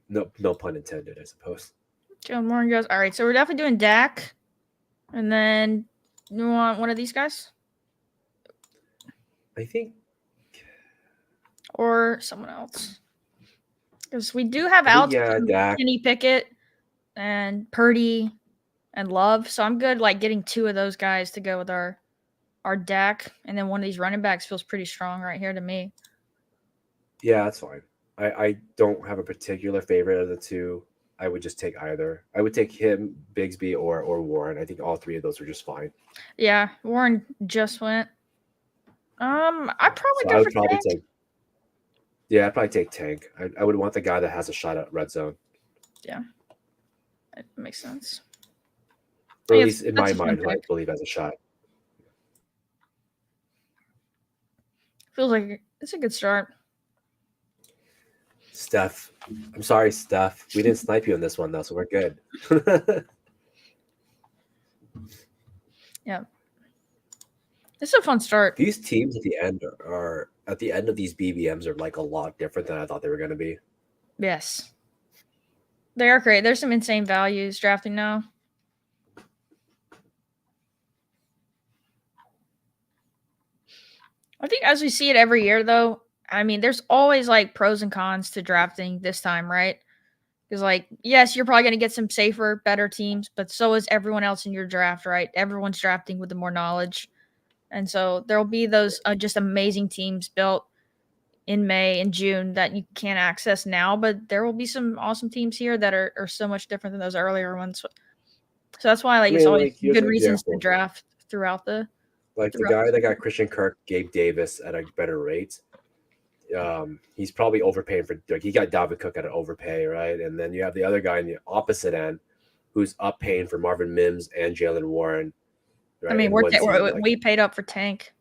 No pun intended, I suppose. Jalen Warren goes. All right, so we're definitely doing Dak, and then you want one of these guys? I think, or someone else, because we do have out Kenny Pickett and Purdy and Love, so I'm good like getting 2 of those guys to go with our Dak, and then one of these running backs feels pretty strong right here to me. Yeah, that's fine. I don't have a particular favorite of the 2. I would just take either. I would take him, Bigsby, or Warren. I think all 3 of those are just fine. Yeah, Warren just went. I'd probably take. Yeah, I'd probably take Tank. I would want the guy that has a shot at red zone. Yeah, that makes sense. Or at least in my mind, who I believe has a shot. Feels like it's a good start. Steph. I'm sorry, Steph. We didn't snipe you on this one, though, so we're good. Yeah. It's a fun start. These teams at the end of these BBMs are like a lot different than I thought they were going to be. Yes. They are great. There's some insane values drafting now. I think as we see it every year, though, I mean, there's always like pros and cons to drafting this time, right? Because, like, yes, you're probably going to get some safer, better teams, but so is everyone else in your draft, right? Everyone's drafting with the more knowledge. And so there'll be those just amazing teams built in May and June that you can't access now, but there will be some awesome teams here that are so much different than those earlier ones. So that's why it's always good reasons to draft throughout the the guy that got Christian Kirk, Gabe Davis at a better rate. He's probably overpaying for he got Dalvin Cook at an overpay, right? And then you have the other guy in the opposite end who's up paying for Marvin Mims and Jalen Warren. Right? I mean, we paid up for Tank.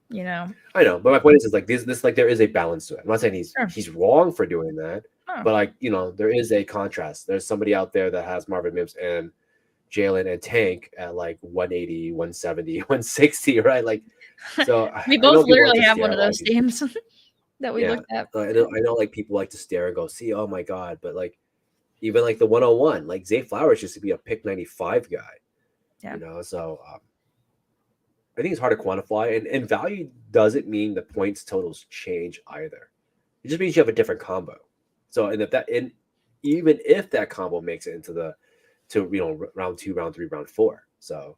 You know, I know, but my point is like this like there is a balance to it. I'm not saying he's wrong for doing that, but like there is a contrast. There's somebody out there that has Marvin Mims and Jalen and Tank at like 180, 170, 160, right? Like, so we both literally have one of those teams that we looked at. I know, like people like to stare and go, "See, oh my god!" But like, even like the 101, like Zay Flowers used to be a pick 95 guy. Yeah. So I think it's hard to quantify, and value doesn't mean the points totals change either. It just means you have a different combo. So, even if that combo makes it into round 2, round 3, round 4. So,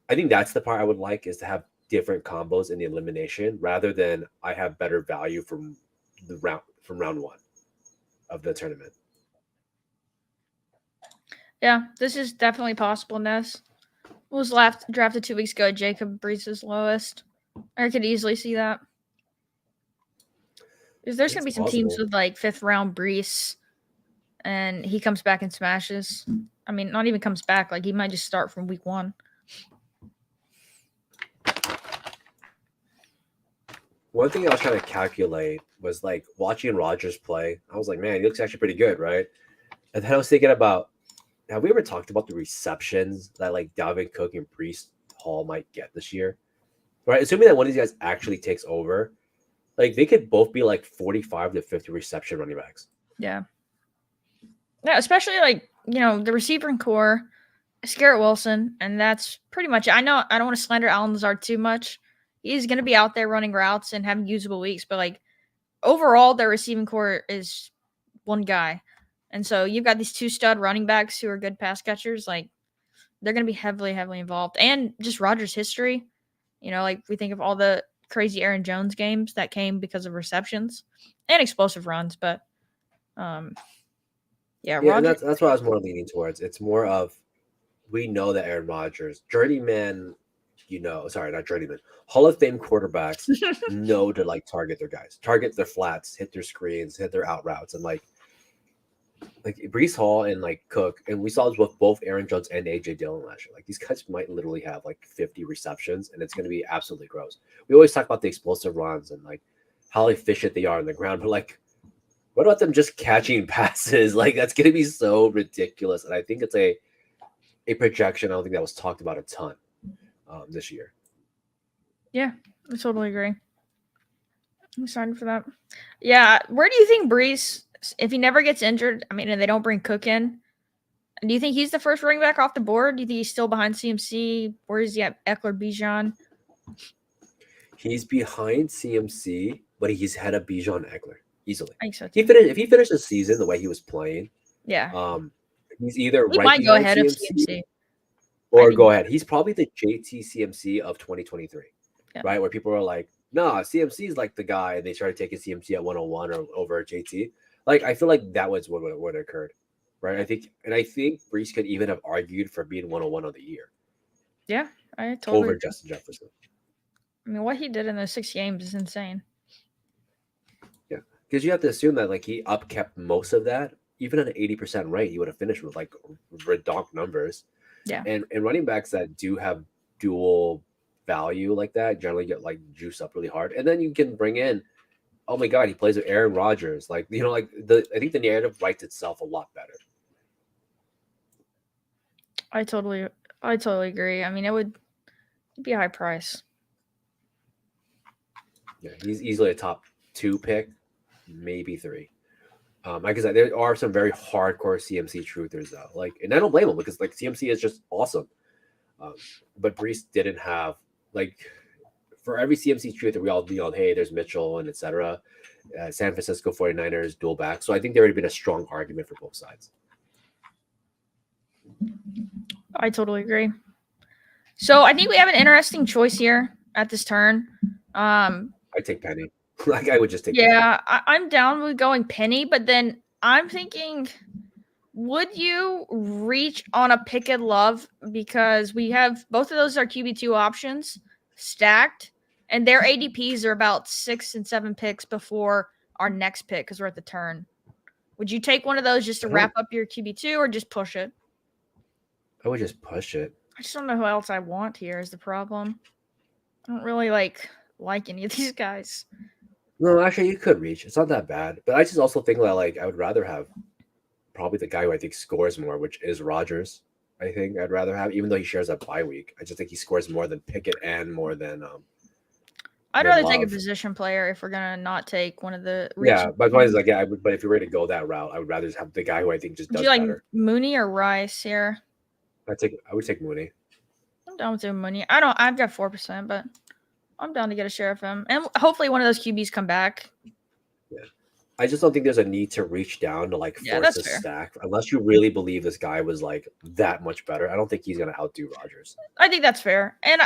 I think that's the part I would like is to have different combos in the elimination rather than I have better value from round 1 of the tournament. Yeah, this is definitely possible, Ness. Was drafted 2 weeks ago. Jacob Brees' lowest. I could easily see that. Because there's going to be some teams with like 5th round Brees, and he comes back and smashes. I mean, not even comes back. Like, he might just start from week 1. one thing I was trying to calculate was like watching Rogers play. I was like, man, he looks actually pretty good, right? And then I was thinking about, have we ever talked about the receptions that like Dalvin Cook and Brees Hall might get this year? Right? Assuming that one of these guys actually takes over, like they could both be like 45 to 50 reception running backs. Yeah. Yeah, especially like, the receiver core, Garrett Wilson, and that's pretty much it. I know I don't want to slander Alan Lazard too much. He's going to be out there running routes and having usable weeks, but like overall, their receiving core is one guy. And so you've got these two stud running backs who are good pass catchers. Like they're going to be heavily, heavily involved. And just Rodgers' history, like we think of all the crazy Aaron Jones games that came because of receptions and explosive runs. But yeah, Yeah, and Rodgers. that's what I was more leaning towards. It's more of we know that Aaron Rodgers, journeyman, sorry, not journeyman, Hall of Fame quarterbacks know to like target their guys, target their flats, hit their screens, hit their out routes, and like Brees Hall and like Cook, and we saw this with both Aaron Jones and AJ Dillon last year. Like these guys might literally have like 50 receptions, and it's going to be absolutely gross. We always talk about the explosive runs and like how efficient they are on the ground, but like, what about them just catching passes? Like that's going to be so ridiculous, and I think it's a projection. I don't think that was talked about a ton this year. Yeah, I totally agree. I'm excited for that. Yeah, where do you think Brees, if he never gets injured, and they don't bring Cook in, do you think he's the first running back off the board? Do you think he's still behind CMC? Where is he at Eckler, Bijan? He's behind CMC, but he's ahead of Bijan Eckler easily. I think so too. If he finished the season the way he was playing, Yeah. he's either He right might go behind ahead of CMC CMC. or go ahead. He's probably the JT CMC of 2023, right? Where people are like, nah, CMC is like the guy, and they started taking CMC at 101 or over JT. Like, I feel like that was what occurred, right? I think Brees could even have argued for being 101 of the year. Yeah, I totally over agree. Justin Jefferson. What he did in those 6 games is insane. Yeah, because you have to assume that like he upkept most of that. Even at an 80% rate, he would have finished with like redonk numbers. Yeah. And running backs that do have dual value like that generally get like juiced up really hard. And then you can bring in, oh my God, he plays with Aaron Rodgers. Like, I think the narrative writes itself a lot better. I totally agree. It would be a high price. Yeah, he's easily a top 2 pick, maybe 3. Like I said, there are some very hardcore CMC truthers though. Like, and I don't blame them because like CMC is just awesome. But Brees didn't have like for every CMC truther, we all hey, there's Mitchell and etc. San Francisco 49ers dual back. So I think there would have been a strong argument for both sides. I totally agree. So I think we have an interesting choice here at this turn. I take Penny. Like I would just take. Yeah, I'm down with going Penny, but then I'm thinking, would you reach on a pick and love because we have both of those are QB2 options stacked, and their ADPs are about 6 and 7 picks before our next pick because we're at the turn. Would you take one of those just to wrap up your QB2 or just push it? I would just push it. I just don't know who else I want here is the problem. I don't really like any of these guys. No, actually, you could reach. It's not that bad. But I just also think that like I would rather have probably the guy who I think scores more, which is Rodgers. I think I'd rather have, even though he shares a bye week. I just think he scores more than Pickett and more than. I'd rather take a position player if we're gonna not take one of the. Yeah, my point is like I would, but if you were to go that route, I would rather just have the guy who I think just does better. Would you like Mooney or Rice here? I would take Mooney. I'm down with doing Mooney. I've got 4%, but I'm down to get a share of him, and hopefully one of those QBs come back. Yeah, I just don't think there's a need to reach down to like force a stack unless you really believe this guy was like that much better. I don't think he's gonna outdo Rodgers. I think that's fair, and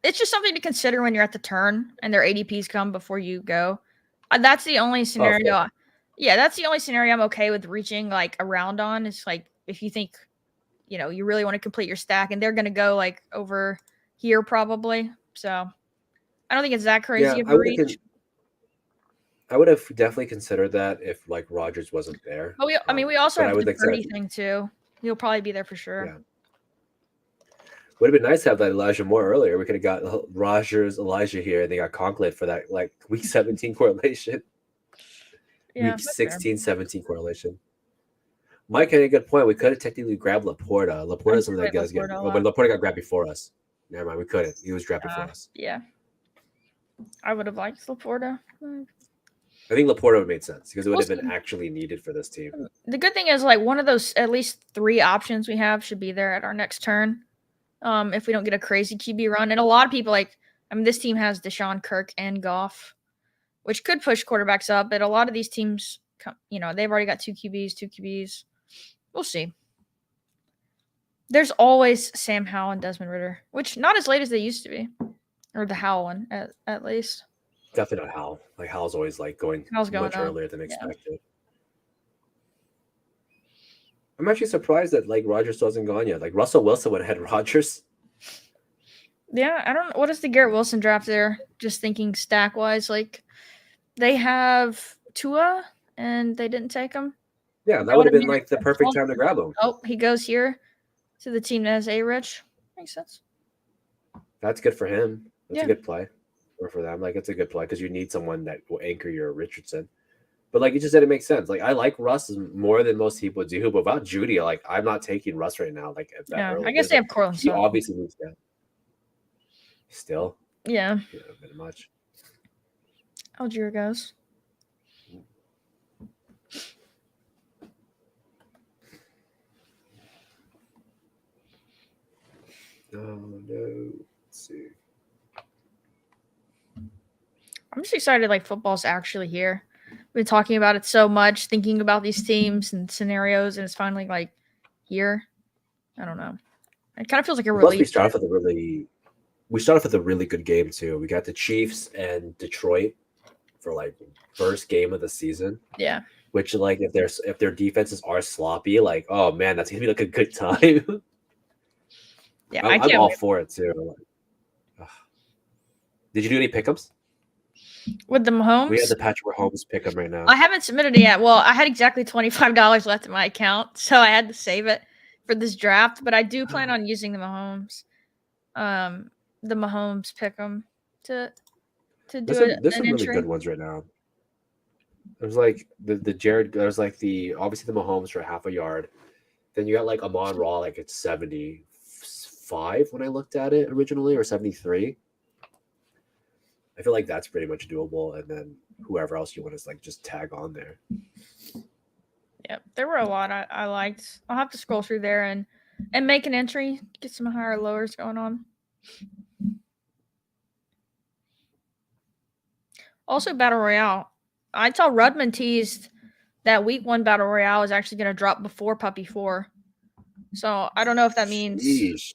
it's just something to consider when you're at the turn and their ADPs come before you go. That's the only scenario. Oh, yeah, that's the only scenario I'm okay with reaching like around on. Is like if you think, you really want to complete your stack, and they're gonna go like over here probably. So I don't think it's that crazy of a reach. I would have definitely considered that if like Rodgers wasn't there. But we also have the 30 thing too. He'll probably be there for sure. Yeah. Would have been nice to have that Elijah Moore earlier. We could have got Rogers, Elijah here, and they got Conklin for that like week 17 correlation, Yeah, week that's fair. 16, 17 correlation. Mike had a good point. We could have technically grabbed Laporta. Laporta's one of the guys get, Laporta a but lot. Laporta got grabbed before us. Never mind, we couldn't. He was grabbed before us. Yeah. I would have liked Laporta. I think Laporta would have made sense because it would We'll have been see. actually needed for this team. The good thing is, like, one of those at least 3 options we have should be there at our next turn. If we don't get a crazy QB run, and a lot of people like, I mean, this team has Deshaun, Kirk, and Goff, which could push quarterbacks up. But a lot of these teams, you know, they've already got 2 QBs. We'll see. There's always Sam Howell and Desmond Ridder, which not as late as they used to be, or the Howell one at least. Definitely not Hal. Like Hal's always like going much earlier than expected. I'm actually surprised that like Rodgers wasn't gone yet. Like Russell Wilson would have had Rodgers. Yeah, I don't know. What is the Garrett Wilson draft there? Just thinking stack wise, like they have Tua and they didn't take him. Yeah, that would have been like the perfect time to grab him. Oh, he goes here to the team that has A-Rich. Makes sense. That's good for him. That's a good play. Or for them. Like it's a good play because you need someone that will anchor your Richardson. But like you just said, it makes sense. Like I like Russ more than most people do, but without Judy, like I'm not taking Russ right now. Like at that early. I guess they have Cortland. He obviously needs that. Still. Yeah. Very much. Algier goes. Oh no. Let's see. I'm just excited like football's actually here. We've been talking about it so much, thinking about these teams and scenarios, and it's finally like here. I don't know. It kind of feels like a relief. Plus, we start off with a really good game too. We got the Chiefs and Detroit for like first game of the season. Yeah. Which like if their defenses are sloppy, like oh man, that's gonna be like a good time. Yeah, I'm all for it too. Like, did you do any pickups? With the Mahomes? We have the Patrick Mahomes pickup right now. I haven't submitted it yet. Well, I had exactly $25 left in my account, so I had to save it for this draft. But I do plan on using the Mahomes pick'em to do it. There's some really good ones right now. There's like the Jared. There's like obviously the Mahomes for half a yard. Then you got like Amon Ra like it's 75 when I looked at it originally, or 73. I feel like that's pretty much doable, and then whoever else you want to like just tag on there. Yep, there were a lot I liked. I'll have to scroll through there and make an entry, get some higher lowers going on. Also, Battle Royale. I saw Rudman teased that Week 1 Battle Royale is actually going to drop before Puppy 4. So I don't know if that means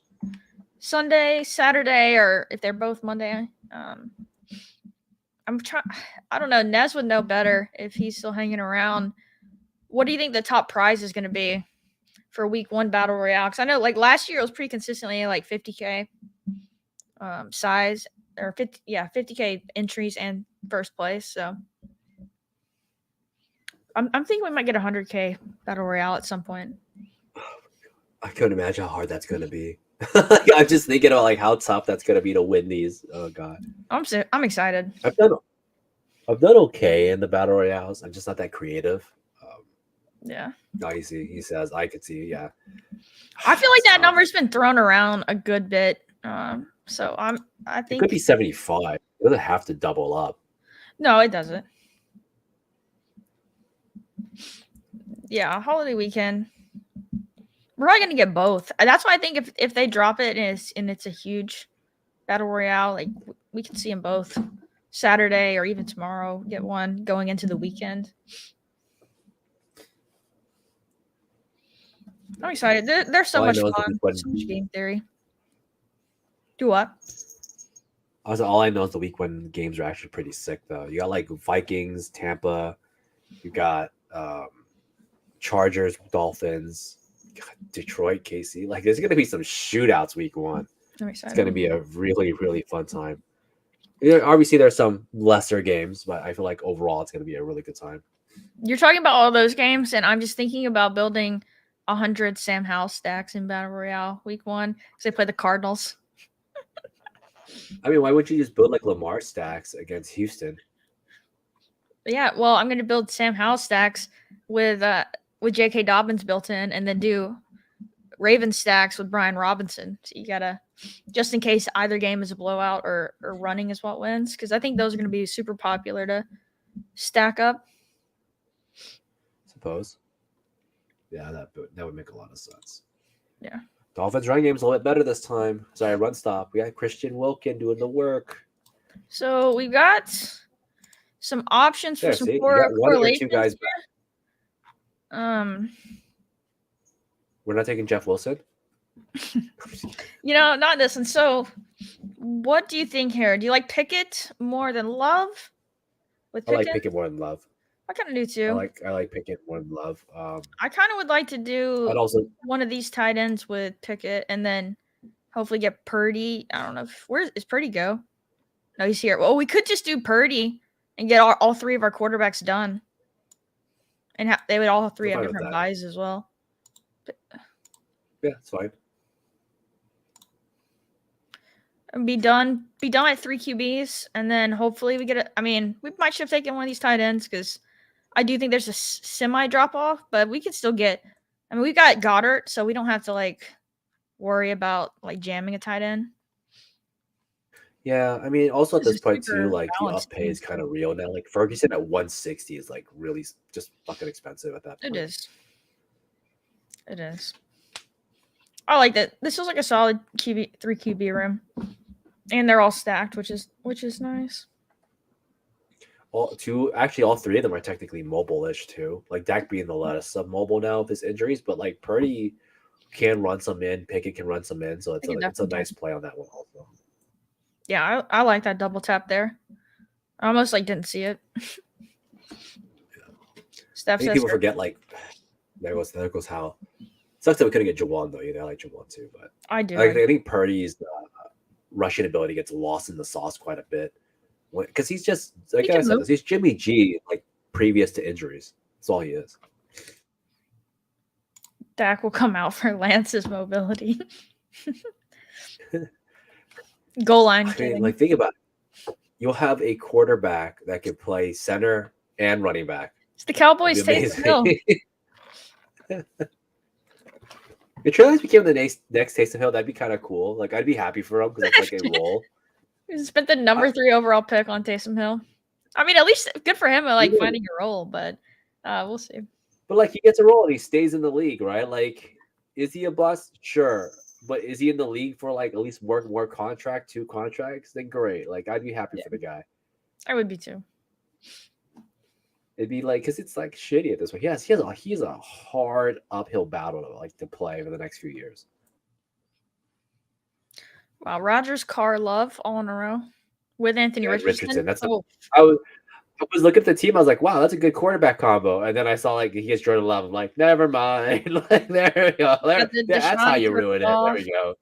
Sunday, Saturday, or if they're both Monday. I don't know. Nez would know better if he's still hanging around. What do you think the top prize is going to be for Week 1 Battle Royale? Because I know, like last year, it was pretty consistently like 50K size or 50K entries and first place. So I'm thinking we might get 100K Battle Royale at some point. I couldn't imagine how hard that's going to be. I'm just thinking about like how tough that's going to be to win these. Oh god, I'm excited. I've done okay in the Battle Royales. I'm just not that creative. Yeah. He says I could see. Yeah. I feel like that number's been thrown around a good bit. So I think it could be 75. It doesn't have to double up. No, it doesn't. Yeah, holiday weekend. We're probably gonna get both. That's why I think if they drop it and it's a huge Battle Royale, like we can see them both Saturday or even tomorrow. Get one going into the weekend. I'm excited. There's so much fun. So much game theory. Do what? All I know is the week when games are actually pretty sick though. You got like Vikings, Tampa. You got Chargers, Dolphins. Detroit, KC. Like there's gonna be some shootouts week 1. I'm excited. It's gonna be a really, really fun time. Obviously, there's some lesser games, but I feel like overall it's gonna be a really good time. You're talking about all those games, and I'm just thinking about building 100 Sam Howell stacks in Battle Royale week 1 because they play the Cardinals. I mean, why would you just build like Lamar stacks against Houston? Yeah, well, I'm going to build Sam Howell stacks with J.K. Dobbins built in, and then do Raven stacks with Brian Robinson. So you gotta, just in case either game is a blowout or running is what wins, because I think those are going to be super popular to stack up. Suppose. Yeah, that would make a lot of sense. Yeah. Dolphins run game's a little bit better this time. Sorry, run stop. We got Christian Wilkin doing the work. So we've got some options for some See, you got one of your two correlations. guys back. We're not taking Jeff Wilson. Not this one. So, what do you think here? Do you like Pickett more than Love? I like Pickett more than Love. I kind of do too. I like Pickett more than Love. I kind of would like to do one of these tight ends with Pickett, and then hopefully get Purdy. I don't know where is Purdy go? No, he's here. Well, we could just do Purdy and get all three of our quarterbacks done, and they would all three have different buys as well. Yeah, it's fine. And be done at 3 QBs, and then hopefully we get we might should have taken one of these tight ends because I do think there's a semi drop off, but we can still get. We've got Goddard, so we don't have to worry about jamming a tight end. Yeah, also at this point too, the up pay is kind of real now. Like Ferguson at 160 is really just fucking expensive at that point. It is. I like that. This feels like a solid 3 QB room, and they're all stacked, which is nice. All three of them are technically mobile-ish too. Like Dak being the less of mobile now with his injuries, but Purdy can run some in, Pickett can run some in, so it's a nice play on that one also. Yeah, I like that double tap there. I almost didn't see it. I think people forget there goes Howell. Sucks that we couldn't get Jawan though either. I like Jawan too, but I do. I think Purdy's rushing ability gets lost in the sauce quite a bit because he's just he's Jimmy G previous to injuries. That's all he is. Dak will come out for Lance's mobility. Goal line. Think about it. You'll have a quarterback that can play center and running back. It's the Cowboys Taysom Hill. If Trey Lance became the next Taysom Hill, that'd be kind of cool. I'd be happy for him because it's a role. He spent the number 3 overall pick on Taysom Hill. At least good for him at finding a role, but we'll see. But he gets a role and he stays in the league, right? Is he a bust? Sure. But is he in the league for at least more 2 contracts? Then great. I'd be happy for the guy. I would be too. It'd be because it's shitty at this point. Yes, he's a hard uphill battle to play for the next few years. Wow, Rodgers, Carr, Love all in a row with Anthony Richardson. That's I was looking at the team. I was like, wow, that's a good quarterback combo. And then I saw he gets Jordan Love. I'm like, never mind. There we go. That's how you ruin it. There we go.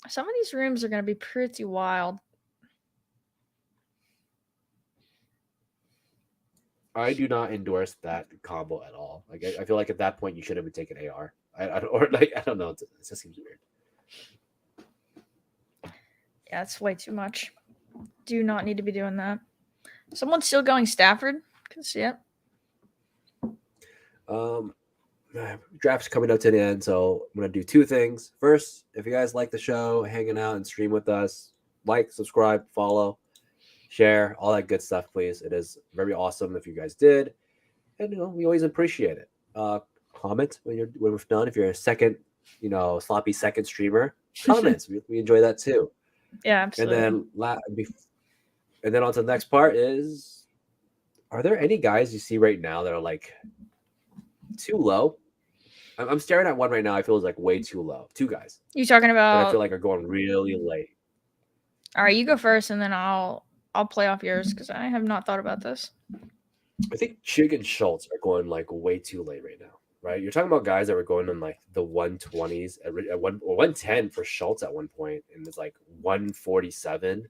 Some of these rooms are going to be pretty wild. I do not endorse that combo at all. I feel at that point you should have been taking AR. I don't know. It just seems weird. Yeah, it's way too much. Do not need to be doing that. Someone's still going Stafford. Can see it. Draft's coming up to the end, so I'm gonna do 2 things. First, if you guys like the show, hanging out and stream with us, subscribe, follow, share, all that good stuff, please. It is very awesome if you guys did, and we always appreciate it. Comment when we're done. If you're a second, sloppy second streamer, comments. we enjoy that too. Yeah, absolutely. And then on to the next part is: are there any guys you see right now that are too low? I'm staring at one right now. I feel is way too low. 2 guys. You talking about? I feel are going really late. All right, you go first, and then I'll play off yours because I have not thought about this. I think Chig and Schultz are going way too late right now. Right? You're talking about guys that were going in the 120s at 110 for Schultz at one point, and it's 147,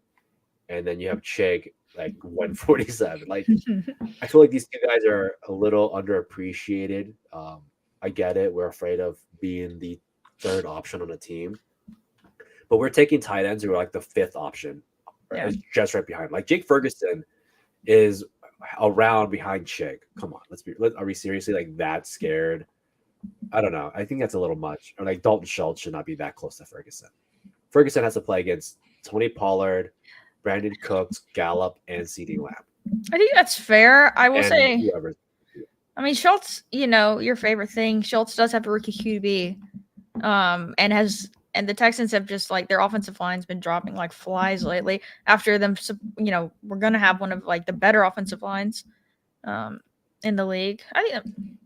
and then you have Chig 147. I feel these 2 guys are a little underappreciated. I I get it. We're afraid of being the third option on a team, but we're taking tight ends who are like the fifth option, Yeah. just right behind. Like Jake Ferguson is around behind Chig. Come on, are we seriously like that scared? I don't know. I think that's a little much. Or like Dalton Schultz should not be that close to Ferguson. Ferguson has to play against Tony Pollard, Brandon Cooks, Gallup, and CeeDee Lamb. I think that's fair. I will And say, whoever. I mean, Schultz, your favorite thing. Schultz does have a rookie QB, and the Texans have just like their offensive line's been dropping like flies lately. After them, we're gonna have one of like the better offensive lines, in the league. I think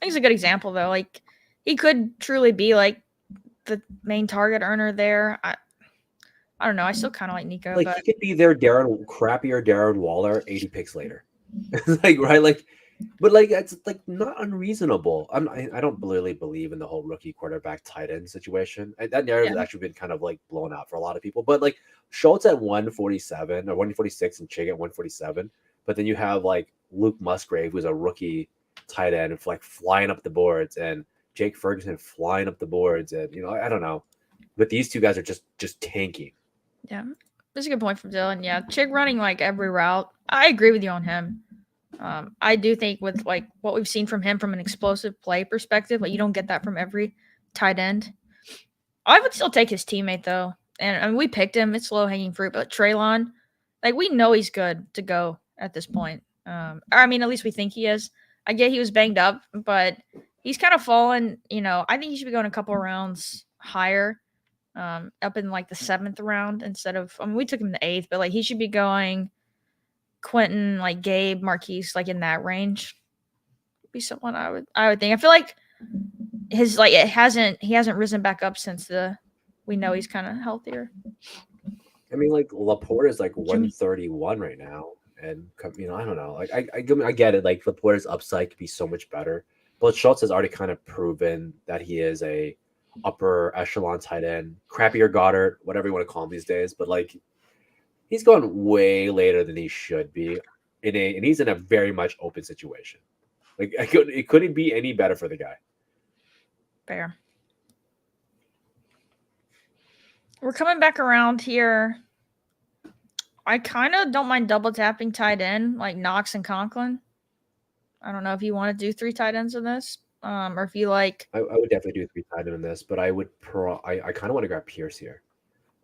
he's a good example though. Like he could truly be like the main target earner there. I don't know. I still kind of like Nico, Like but he could be their crappier Darren Waller 80 picks later. Like right, like. But like it's like not unreasonable. I don't really believe in the whole rookie quarterback tight end situation. That narrative has actually been kind of like blown out for a lot of people. But like Schultz at 147 or 146 and Chig at 147. But then you have like Luke Musgrave, who's a rookie tight end, like flying up the boards, and Jake Ferguson flying up the boards, and I don't know. But these two guys are just tanking. Yeah, that's a good point from Dylan. Yeah, Chig running like every route. I agree with you on him. I do think with like what we've seen from him from an explosive play perspective, like you don't get that from every tight end. I would still take his teammate though, and I mean, we picked him. It's low hanging fruit, but Treylon, like we know he's good to go at this point. I mean, at least we think he is. I get he was banged up, but he's kind of fallen. I think he should be going a couple rounds higher, up in like the 7th round instead of. I mean, we took him in the 8th, but like he should be going. Quentin, like Gabe, Marquise, like in that range, be someone I would think. I feel like he hasn't risen back up since we know he's kind of healthier. I mean, like Laporte is like 131 right now, and I don't know. Like I get it. Like Laporte's upside could be so much better, but Schultz has already kind of proven that he is a upper echelon tight end, crappier Goddard, whatever you want to call him these days. But like he's gone way later than he should be, and he's in a very much open situation. Like it couldn't be any better for the guy. Fair. We're coming back around here. I kind of don't mind double tapping tight end like Knox and Conklin. I don't know if you want to do 3 tight ends in this, or if you like. I would definitely do 3 tight end in this, but I would I kind of want to grab Pierce here.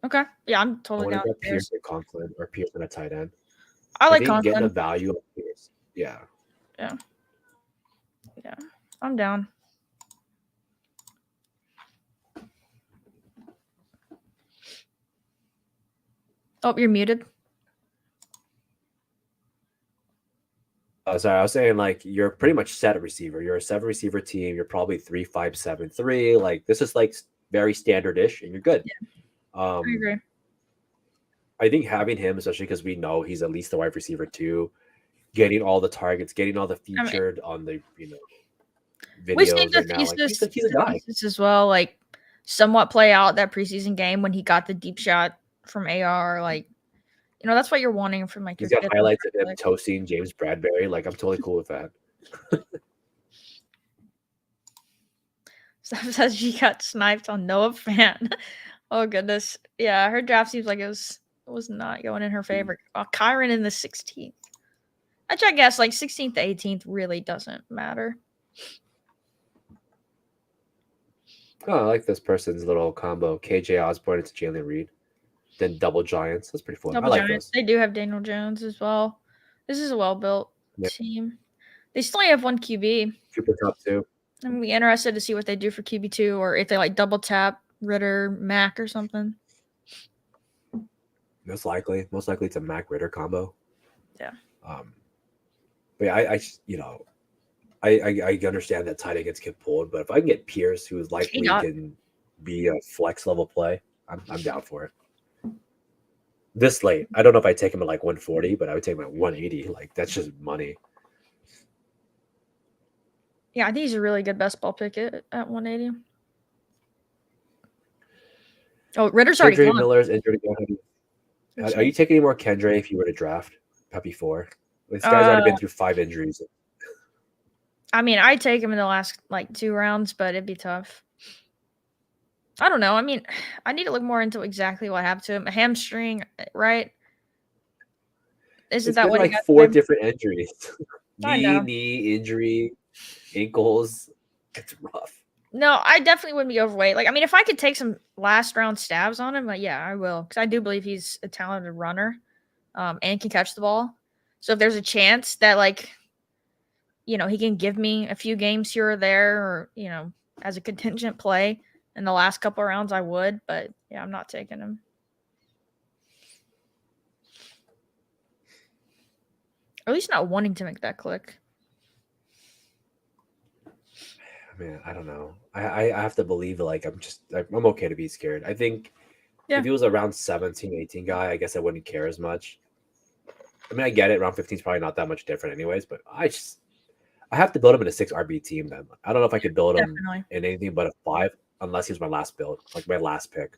Okay, yeah, I'm totally down. Pierce and Conklin, or Pierce and a tight end. I like Conklin. Getting the value of Pierce. Yeah. Yeah, I'm down. Oh, you're muted. Sorry, I was saying like you're pretty much set at receiver. You're a 7 receiver team. You're probably 3-5-7-3. Like this is like very standard-ish, and you're good. Yeah. I agree. I think having him, especially because we know he's at least the wide receiver too, getting all the targets, getting all the featured on the videos. We've seen the thesis as well, like somewhat play out that preseason game when he got the deep shot from AR. Like, that's what you're wanting from like he's got highlights of him toasting James Bradbury. Like, I'm totally cool with that. Steph says she got sniped on Noah Fan. Oh goodness, yeah, her draft seems like it was not going in her favor. Kyron in the 16th. Which I guess like 16th to 18th really doesn't matter. Oh, I like this person's little combo. KJ Osborne into Jalen Reed. Then double Giants. That's pretty fun. I like Giants. Those. They do have Daniel Jones as well. This is a well-built team. They still only have 1 QB. Super top 2. I'm be interested to see what they do for QB2 or if they like double tap Ritter, Mac or something. Most likely it's a Mac Ritter combo. Yeah. But yeah, I understand that tight end gets pulled, but if I can get Pierce, who is likely can be a flex level play, I'm down for it. This late, I don't know if I take him at like 140, but I would take him at 180. Like that's just money. Yeah, I think he's a really good best ball pick at 180. Oh, Ritter's already gone. Miller's injured again. Are you taking any more Kendra if you were to draft Peppy 4? This guy's already been through 5 injuries. I mean, I'd take him in the last like 2 rounds, but it'd be tough. I don't know. I mean, I need to look more into exactly what happened to him. A hamstring, right? Isn't It's that been what he like got? 4 different injuries. I know. knee injury, ankles. It's rough. No, I definitely wouldn't be overweight. Like, I mean, if I could take some last round stabs on him, like, yeah, I will, because I do believe he's a talented runner, and can catch the ball. So if there's a chance that, like, he can give me a few games here or there, or as a contingent play in the last couple of rounds, I would. But yeah, I'm not taking him. Or at least not wanting to make that click. Man, I don't know. I have to believe like I'm okay to be scared. I think Yeah. if he was around 17, 18 guy, I guess I wouldn't care as much. I mean, I get it. Round 15 is probably not that much different, anyways. But I have to build him in a 6 RB team. Then I don't know if I could build him Definitely. in anything but a 5, unless he's my last build, like my last pick.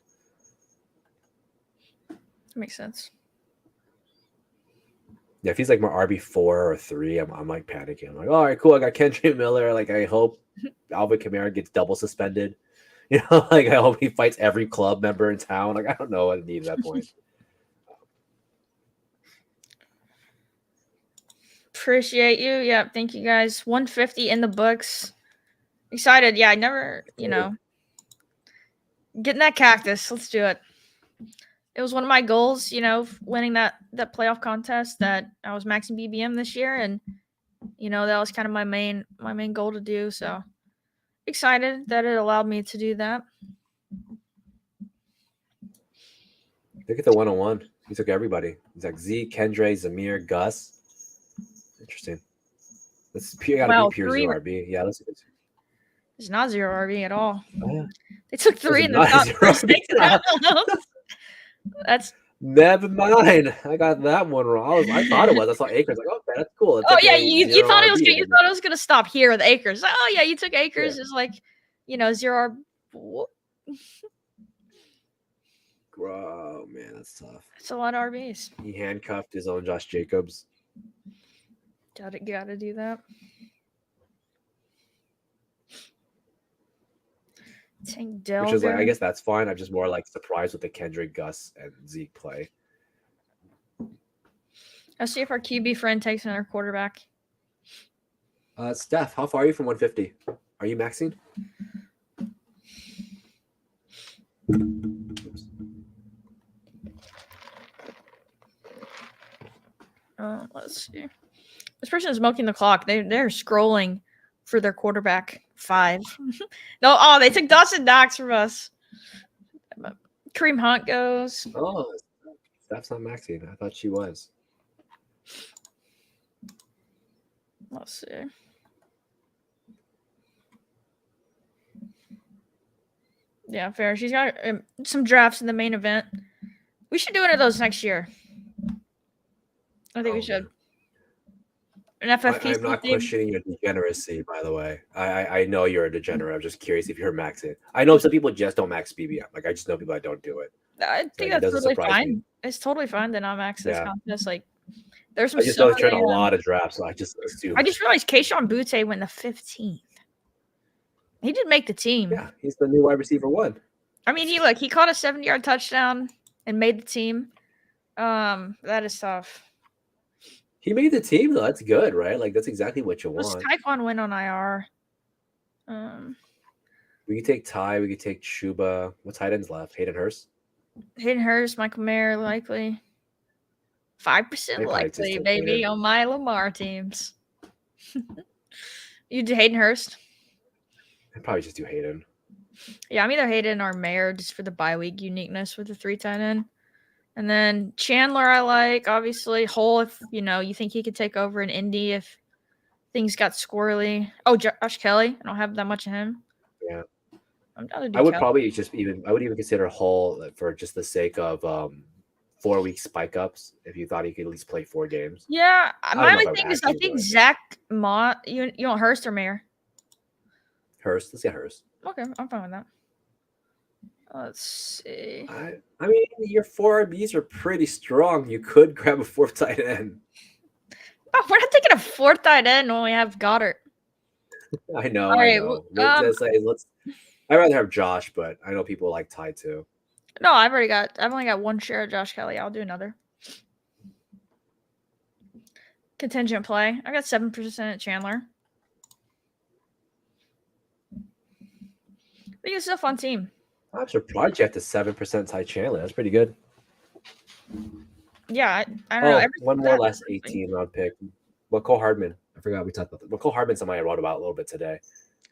That makes sense. Yeah, if he's like my RB4 or 3, I'm like panicking. I'm like, all right, cool. I got Kendrick Miller. Like, I hope Alvin Kamara gets double suspended. Like I hope he fights every club member in town. Like I don't know what I need at that point. Appreciate you. Yeah, thank you guys. 150 in the books. Excited. Yeah, I never, getting that cactus. Let's do it. It was one of my goals, winning that playoff contest that I was maxing BBM this year, and that was kind of my main goal to do. So excited that it allowed me to do that. Look at the 101. He took everybody. He's like Z, Kendre, Zamir, Gus. Interesting. This gotta be pure 0 RB. Yeah, let's see this. It's not 0 RB at all. Oh, yeah. They took 3 in the top first 6 rounds. That's never mind. I got that one wrong. I thought it was. I saw Acres. Like, okay, that's cool. It's yeah, you thought it was RB, you thought it was gonna stop here with Acres. Oh yeah, you took Acres Yeah. as like 0 Oh man, that's tough. It's a lot of RBs. He handcuffed his own Josh Jacobs. Gotta do that. Tank Delver. Which is like, I guess that's fine. I'm just more like surprised with the Kendrick, Gus, and Zeke play. Let's see if our QB friend takes another quarterback. Steph, how far are you from 150? Are you maxing? Let's see. This person is milking the clock. They're scrolling for their quarterback 5. No, they took Dawson Knox from us. Kareem Hunt goes. Oh, Steph's not maxing. I thought she was. Let's see. Yeah, fair. She's got some drafts in the main event. We should do one of those next year. I think we should. An FFP. I'm not questioning your degeneracy, by the way. I know you're a degenerate. I'm just curious if you're maxing. I know some people just don't max BBM. Like I just know people that don't do it. I think that's totally fine. It's totally fine to not max this contest. Like there's some. I just know he's turned a lot of drafts, so I just assume. I just realized Keyshawn Butte went the 15th. He did make the team. Yeah, he's the new wide receiver 1. I mean, he caught a 70-yard touchdown and made the team. That is tough. He made the team though. That's good, right? Like that's exactly what you want. Tyquan went on IR. We could take Ty. We could take Chuba. What tight ends left? Hayden Hurst. Michael Mayer likely. 5% likely, baby, on my Lamar teams. You do Hayden Hurst? I'd probably just do Hayden. Yeah, I'm either Hayden or Mayer just for the bye week uniqueness with the 3 tight end. And then Chandler, I like, obviously. Hole, if you think he could take over in Indy if things got squirrely. Oh, Josh Kelly. I don't have that much of him. Yeah. I'm down to do I would Kelly. probably I would even consider Hole for just the sake of 4-week spike ups if you thought he could at least play 4 games. Yeah. My only thing is I think Zach Mott, you want Hurst or Mayer? Hurst. Let's get Hurst. Okay, I'm fine with that. Let's see. I mean, your 4 RBs are pretty strong. You could grab a 4th tight end. Oh, we're not taking a 4th tight end when we have Goddard. I know, All I right. know. Let's say let's. I'd rather have Josh, but I know people like Ty too. No, I've only got one share of Josh Kelly. I'll do another. Contingent play. I got 7% at Chandler. I think it's a fun team. I'm surprised you have to 7% Ty Chandler. That's pretty good. Yeah, I don't know. Oh, one more last 18 round pick. Cole Hardman. I forgot we talked about that. Cole Hardman, somebody I wrote about a little bit today.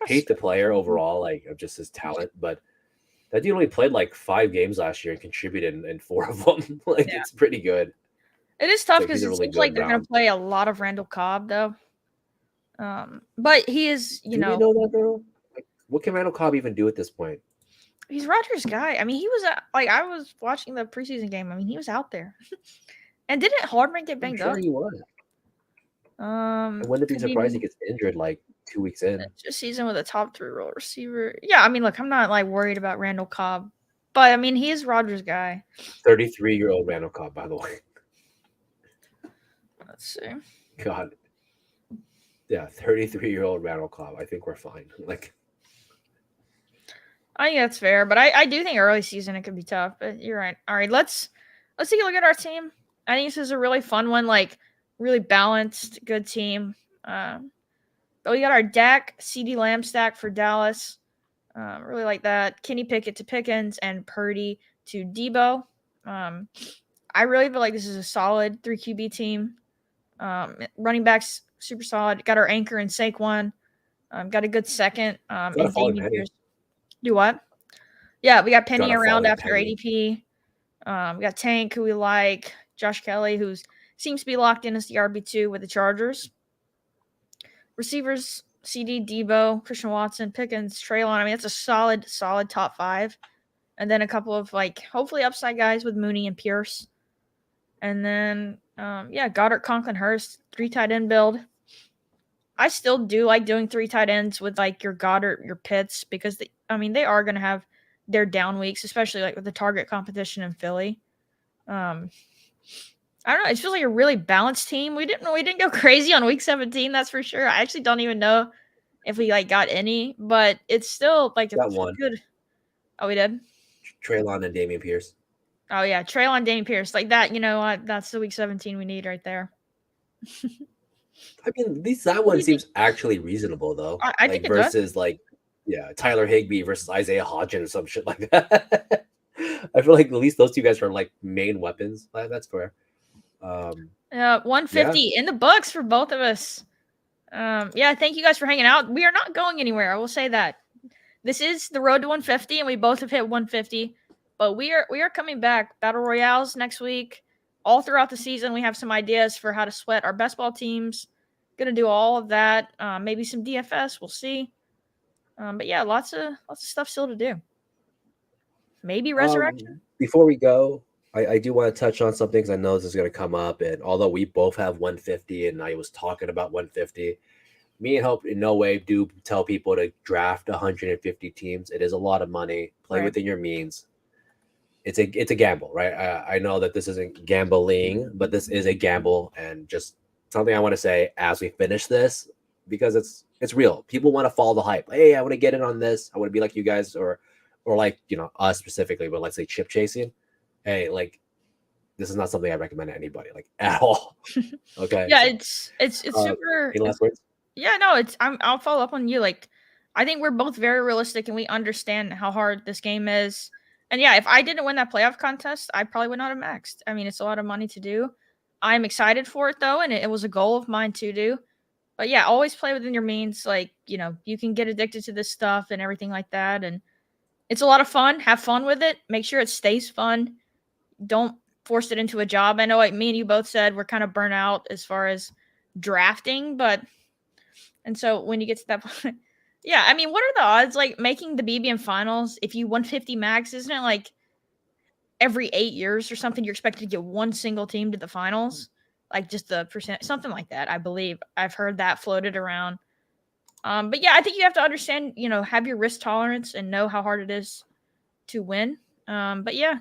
Hate the player overall, like of just his talent, but that dude only played like 5 games last year and contributed in 4 of them. Like Yeah. it's pretty good. It is tough Like, because he's a it really seems like good they're going round. to play a lot of Randall Cobb, though. But he is, Do we know that though? Like, what can Randall Cobb even do at this point? he's Rodgers' guy. I mean, he was like I was watching the preseason game. I mean, he was out there. And didn't Hardman get I'm banged sure up? he was. I wouldn't be Could surprised he even gets injured like 2 weeks in. just season with a top 3 role receiver. Yeah, I mean, look, I'm not like worried about Randall Cobb, but I mean, he is Rodgers' guy. 33-year-old Randall Cobb, by the way. Let's see. God. Yeah, 33-year-old Randall Cobb. I think we're fine. Like, I think that's fair, but I do think early season it could be tough. But you're right. All right, let's take a look at our team. I think this is a really fun one, like really balanced, good team. But we got our Dak CD Lamb stack for Dallas. Really like that. Kenny Pickett to Pickens and Purdy to Debo. I really feel like this is a solid 3 QB team. Running backs super solid. Got our anchor in Saquon. Got a good second. gotta In follow Dameon Penny. Pierce. Do what? Yeah, we got Penny Gotta around follow after Penny. ADP. We got Tank, who we like. Josh Kelly, who seems to be locked in as the RB2 with the Chargers. Receivers, CD, Debo, Christian Watson, Pickens, Traylon. I mean, it's a solid top 5. And then a couple of, like, hopefully upside guys with Mooney and Pierce. And then, Goddard, Conklin, Hurst, 3 tight end build. I still do like doing 3 tight ends with, like, your Goddard, your Pitts, because, they are going to have their down weeks, especially, like, with the target competition in Philly. I don't know. It feels like a really balanced team. We didn't go crazy on week 17, that's for sure. I actually don't even know if we, like, got any, but it's still, like, Got one. good. Oh, we did? Traylon and Dameon Pierce. Oh, yeah. Traylon, Dameon Pierce. Like that, that's the week 17 we need right there. I mean, at least that one seems actually reasonable, though. I think it does. Versus, like, yeah, Tyler Higbee versus Isaiah Hodgins or some shit like that. I feel like at least those 2 guys are, like, main weapons. That's fair. 150 in the books for both of us. Thank you guys for hanging out. We are not going anywhere. I will say that. This is the road to 150, and we both have hit 150. But we are coming back. Battle Royales next week. All throughout the season, we have some ideas for how to sweat our best ball teams. Gonna do all of that. Maybe some DFS. We'll see. But yeah, lots of stuff still to do. Maybe resurrection. Before we go, I do want to touch on something because I know this is going to come up. And although we both have 150 and I was talking about 150, me and Hope in no way do tell people to draft 150 teams. It is a lot of money. Play within your means. It's a gamble, right? I know that this isn't gambling, but this is a gamble, and just something I want to say as we finish this, because it's real. People want to follow the hype. Hey, I want to get in on this. I want to be like you guys, or like, us specifically, but let's say chip chasing. Hey, like, this is not something I recommend to anybody, like, at all. Okay. Yeah, it's super. Any last words? Yeah, no, I'll follow up on you. Like, I think we're both very realistic and we understand how hard this game is. And yeah, if I didn't win that playoff contest, I probably would not have maxed. I mean, it's a lot of money to do. I'm excited for it though, and it was a goal of mine to do. But yeah, always play within your means. Like, you can get addicted to this stuff and everything like that. And it's a lot of fun. Have fun with it. Make sure it stays fun. Don't force it into a job. I know, like, me and you both said we're kind of burnt out as far as drafting, and so when you get to that point, yeah, I mean, what are the odds, like, making the BBM finals, if you 150 max, isn't it like every 8 years or something, you're expected to get one single team to the finals? Like, just the percent, something like that, I believe. I've heard that floated around. But yeah, I think you have to understand, have your risk tolerance and know how hard it is to win. But yeah,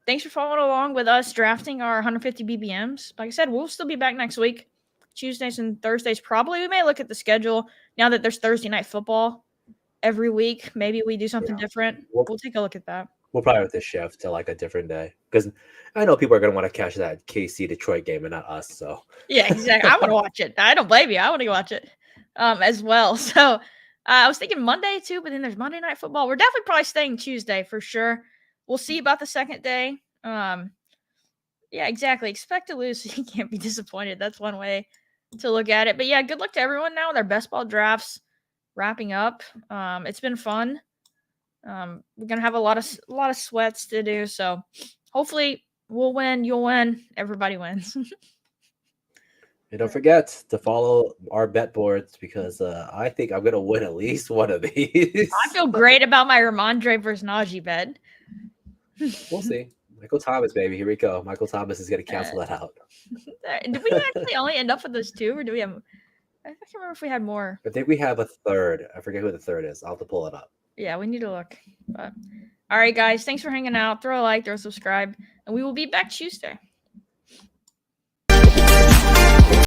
thanks for following along with us drafting our 150 BBMs. Like I said, we'll still be back next week. Tuesdays and Thursdays. Probably we may look at the schedule now that there's Thursday night football every week. Maybe we do something different. We'll take a look at that. We'll probably have to shift to like a different day because I know people are going to want to catch that KC Detroit game and not us. So yeah, exactly. I want to watch it. I don't blame you. I want to watch it as well. So I was thinking Monday too, but then there's Monday night football. We're definitely probably staying Tuesday for sure. We'll see about the second day. Yeah, exactly. Expect to lose so you can't be disappointed. That's one way to look at it. But yeah, good luck to everyone now with our best ball drafts wrapping up. It's been fun. We're gonna have a lot of sweats to do, so hopefully we'll win, you'll win, everybody wins. and don't forget to follow our bet boards because I think I'm going to win at least one of these. I feel great about my Ramondre versus Najee bet. We'll see. Michael Thomas, baby. Here we go. Michael Thomas is going to cancel that out. Did we actually only end up with those two, or do we have? I can't remember if we had more. I think we have a third. I forget who the third is. I'll have to pull it up. Yeah, we need to look. But all right, guys, thanks for hanging out. Throw a like, throw a subscribe, and we will be back Tuesday.